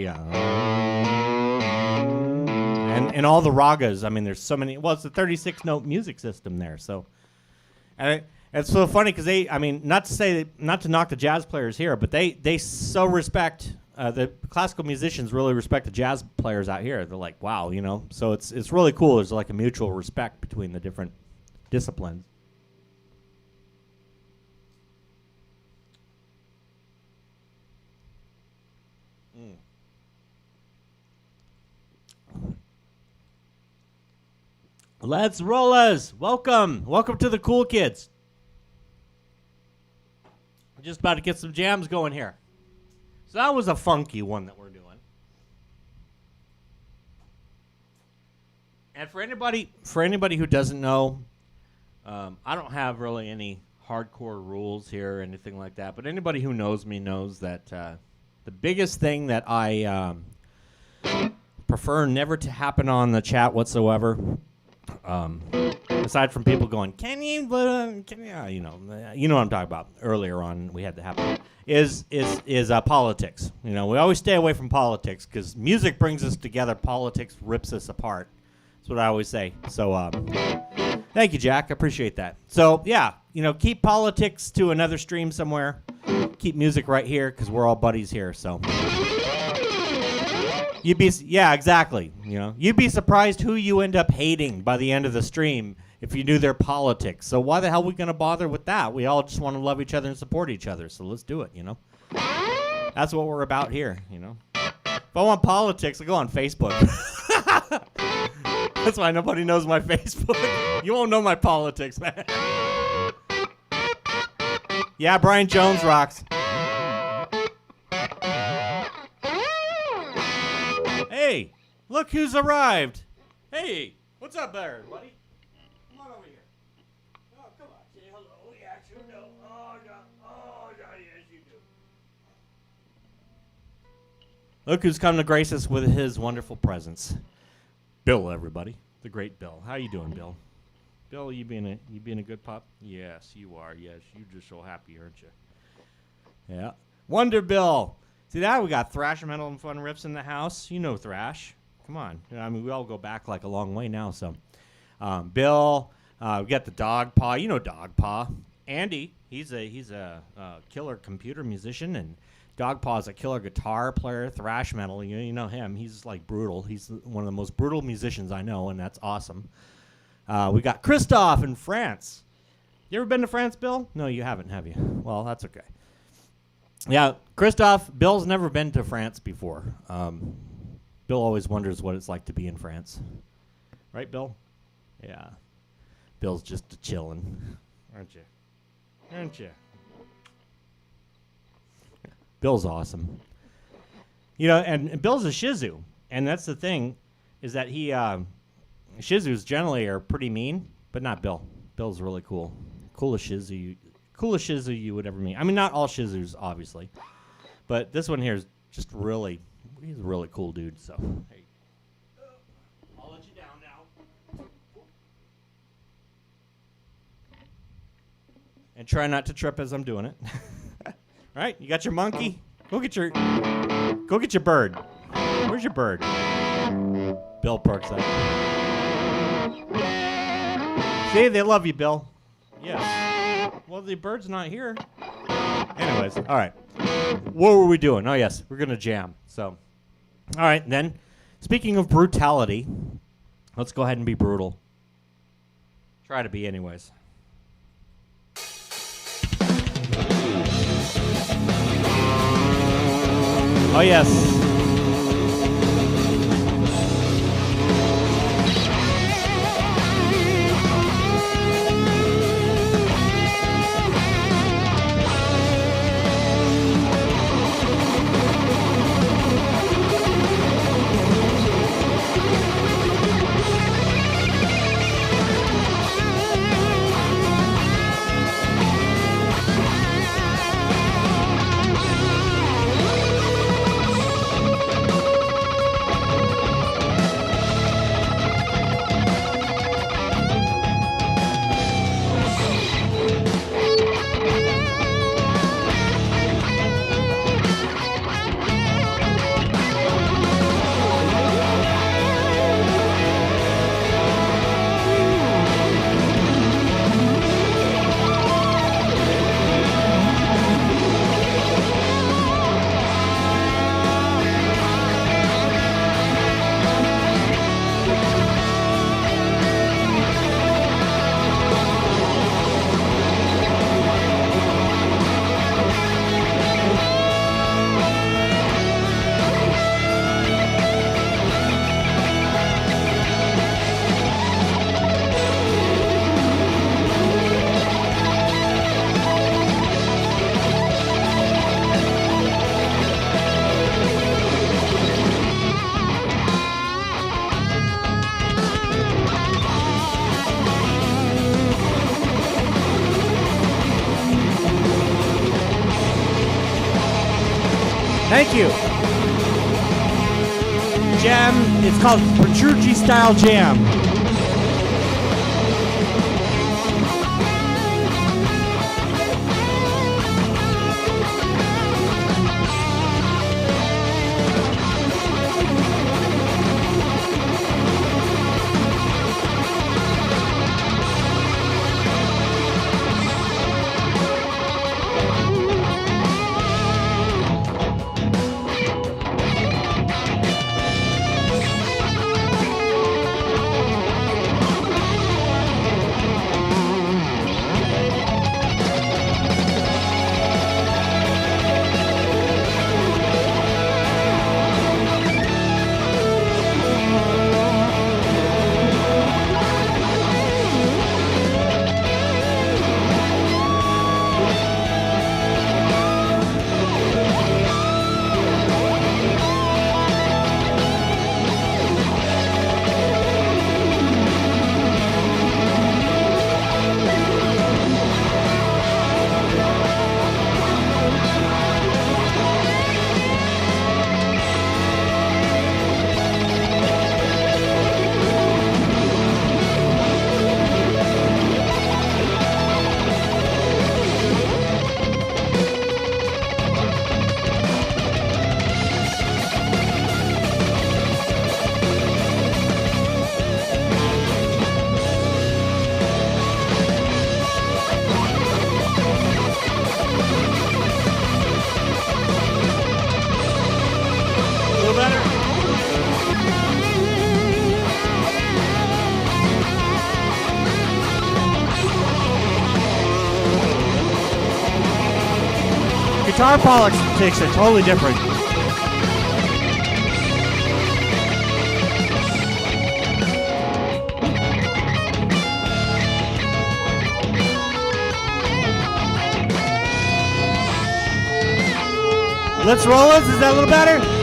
all the ragas. I mean, there's so many. Well, it's a 36-note music system there. So, and it's so funny because not to knock the jazz players here, but they so respect the classical musicians really respect the jazz players out here. They're like, wow, you know. So it's really cool. There's like a mutual respect between the different disciplines. Let's rollers. Welcome to the Kool Kiddzz. We're just about to get some jams going here. So that was a funky one that we're doing. And for anybody who doesn't know, I don't have really any hardcore rules here or anything like that. But anybody who knows me knows that the biggest thing that I prefer never to happen on the chat whatsoever. Aside from people going, can you you know what I'm talking about. Earlier on, we had to happen. Is politics. You know, we always stay away from politics because music brings us together. Politics rips us apart. That's what I always say. So, thank you, Jack. I appreciate that. So, yeah, you know, keep politics to another stream somewhere. Keep music right here because we're all buddies here. So. Yeah, exactly. You know, you'd be surprised who you end up hating by the end of the stream if you knew their politics. So why the hell are we gonna bother with that? We all just want to love each other and support each other. So let's do it. You know, that's what we're about here. You know, if I want politics, I go on Facebook. That's why nobody knows my Facebook. You won't know my politics, man. Yeah, Brian Jones rocks. Hey, look who's arrived. Hey, what's up there, buddy? Come on over here. Oh, come on. Say hello. Yeah, sure do. Oh, yes, you do. Look who's come to grace us with his wonderful presence. Bill, everybody. The great Bill. How you doing, Bill? Bill, you being a good pup? Yes, you are. Yes, you're just so happy, aren't you? Yeah. Wonder Bill. See that? We got thrash metal and fun riffs in the house. You know thrash. Come on. I mean, we all go back like a long way now. So, Bill, we got the Dog Paw. You know Dog Paw. Andy, he's a killer computer musician, and Dog Paw is a killer guitar player, thrash metal. You know him. He's like brutal. He's one of the most brutal musicians I know, and that's awesome. We got Christophe in France. You ever been to France, Bill? No, you haven't, have you? Well, that's okay. Yeah, Christophe, Bill's never been to France before. Bill always wonders what it's like to be in France. Right, Bill? Yeah. Bill's just a chillin', aren't you? Aren't you? Bill's awesome. You know, and Bill's a shih-tzu. And that's the thing, is that shih-tzus generally are pretty mean, but not Bill. Bill's really cool. Coolest shih-tzu you would ever meet. I mean, not all shih-tzus, obviously. But this one here is just he's a really cool dude. So, hey. I'll let you And try not to trip as I'm doing it. All right, you got your monkey? Go get your bird. Where's your bird? Bill perks up. See, they love you, Bill. Yes. Well, the bird's not here. Anyways, all right. What were we doing? Oh, yes, we're going to jam. So, all right, then, speaking of brutality, let's go ahead and be brutal. Try to be anyways. Oh, yes. Thank you. Jam, it's called Petrucci style jam. Guitar politics are totally different. Let's roll it. Is that a little better?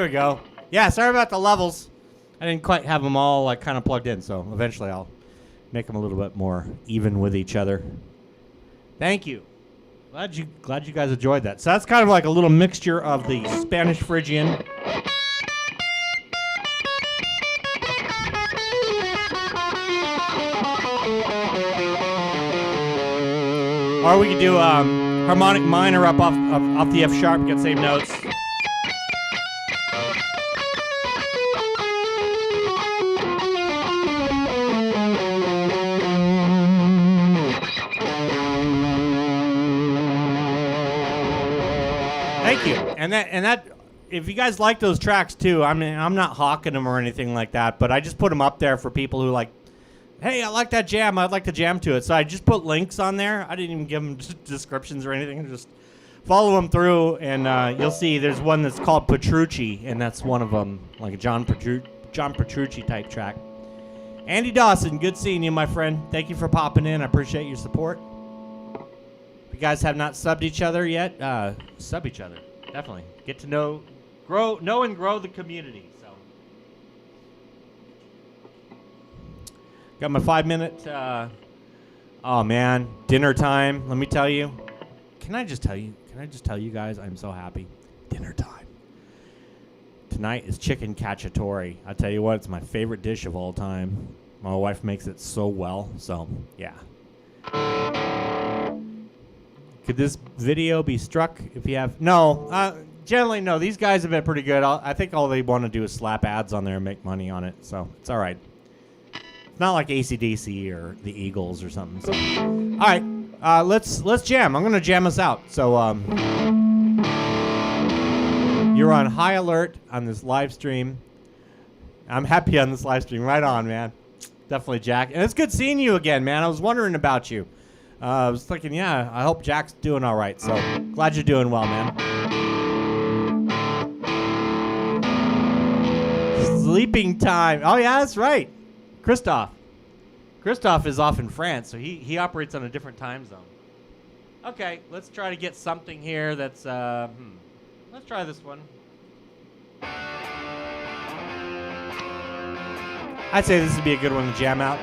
There we go. Yeah, sorry about the levels. I didn't quite have them all like kind of plugged in, so eventually I'll make them a little bit more even with each other. Thank you. Glad you guys enjoyed that. So that's kind of like a little mixture of the Spanish Phrygian. Or we could do harmonic minor up off the F sharp, get same notes. Thank you. And that if you guys like those tracks too, I mean, I'm not hawking them or anything like that, but I just put them up there for people who like, hey, I like that jam. I'd like to jam to it. So I just put links on there. I didn't even give them descriptions or anything. Just follow them through, and you'll see there's one that's called Petrucci, and that's one of them, like a John Petrucci type track. Andy Dawson, good seeing you, my friend. Thank you for popping in. I appreciate your support. If you guys have not subbed each other yet, sub each other. Definitely. Get to know and grow the community. So, got my 5-minute, oh man, dinner time. Let me tell you. Can I just tell you guys, I'm so happy. Dinner time. Tonight is chicken cacciatore. I tell you what, it's my favorite dish of all time. My wife makes it so well, so yeah. Could this video be struck if you have... No, generally no. These guys have been pretty good. I think all they want to do is slap ads on there and make money on it, so it's all right. It's not like AC/DC or the Eagles or something. So. All right, let's jam. I'm going to jam us out. So you're on high alert on this live stream. I'm happy on this live stream. Right on, man. Definitely, Jack. And it's good seeing you again, man. I was wondering about you. I was thinking, yeah, I hope Jack's doing all right. So glad you're doing well, man. Sleeping time. Oh, yeah, that's right. Christoph is off in France, so he operates on a different time zone. Okay, let's try to get something here that's, let's try this one. I'd say this would be a good one to jam out.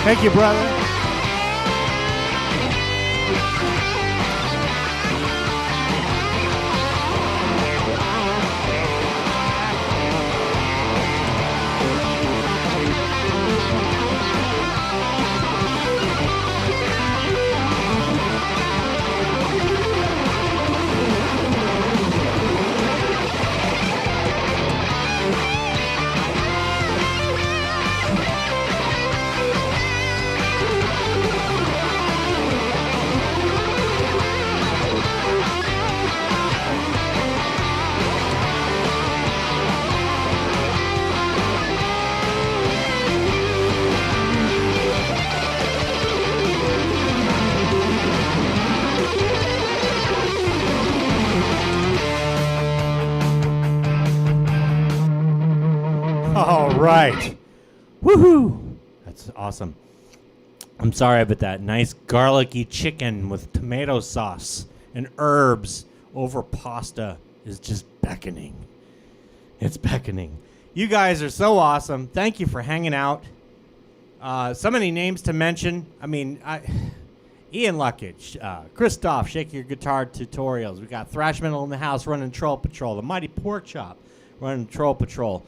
Thank you, brother. All right. Woohoo! That's awesome. I'm sorry, but that nice garlicky chicken with tomato sauce and herbs over pasta is just beckoning. It's beckoning. You guys are so awesome. Thank you for hanging out. So many names to mention. I mean, Ian Luckage, Christoph, Shake Your Guitar Tutorials. We got Thrash Metal in the House running Troll Patrol. The Mighty Pork Chop running Troll Patrol.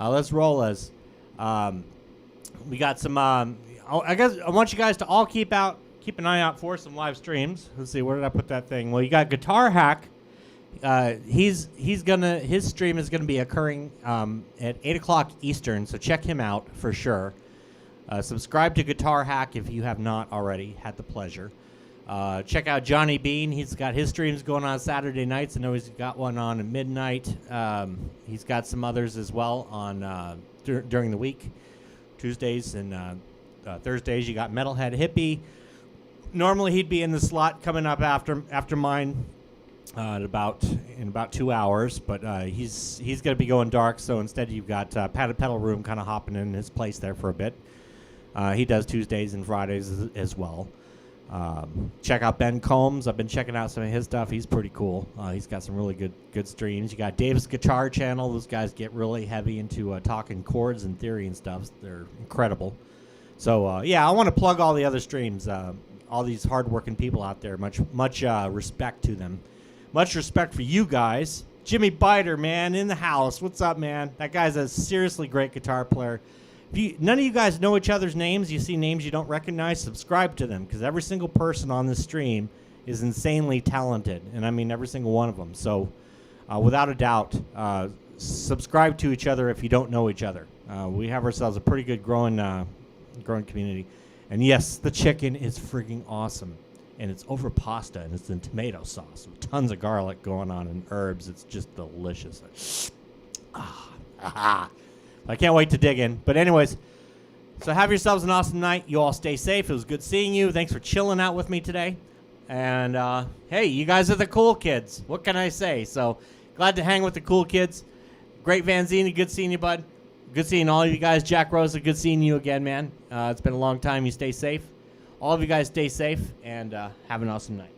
Let's roll as. We got some. I guess I want you guys to all keep an eye out for some live streams. Let's see, where did I put that thing? Well, you got Guitar Hack. His stream is gonna be occurring at 8 o'clock Eastern. So check him out for sure. Subscribe to Guitar Hack if you have not already had the pleasure. Check out Johnny Bean. He's got his streams going on Saturday nights. I know he's got one on at midnight. He's got some others as well on during the week. Tuesdays and Thursdays, you got Metalhead Hippie. Normally he'd be in the slot coming up after mine in about 2 hours, but he's going to be going dark. So instead, you've got Padded Pedal Room kind of hopping in his place there for a bit. He does Tuesdays and Fridays as well. Check out Ben Combs. I've been checking out some of his stuff. He's pretty cool. He's got some really good streams. You got Dave's Guitar Channel. Those guys get really heavy into talking chords and theory and stuff. They're incredible. So yeah, I want to plug all the other streams. All these hardworking people out there. Much respect to them. Much respect for you guys. Jimmy Biter, man, in the house. What's up, man? That guy's a seriously great guitar player. None of you guys know each other's names, you see names you don't recognize, subscribe to them, because every single person on this stream is insanely talented, and I mean every single one of them. So without a doubt, subscribe to each other if you don't know each other. We have ourselves a pretty good growing community. And yes, the chicken is freaking awesome. And it's over pasta, and it's in tomato sauce with tons of garlic going on and herbs. It's just delicious. I can't wait to dig in. But anyways, so have yourselves an awesome night. You all stay safe. It was good seeing you. Thanks for chilling out with me today. And, hey, you guys are the cool kids. What can I say? So glad to hang with the cool kids. Great Vanzini. Good seeing you, bud. Good seeing all of you guys. Jack Rosa, good seeing you again, man. It's been a long time. You stay safe. All of you guys stay safe and have an awesome night.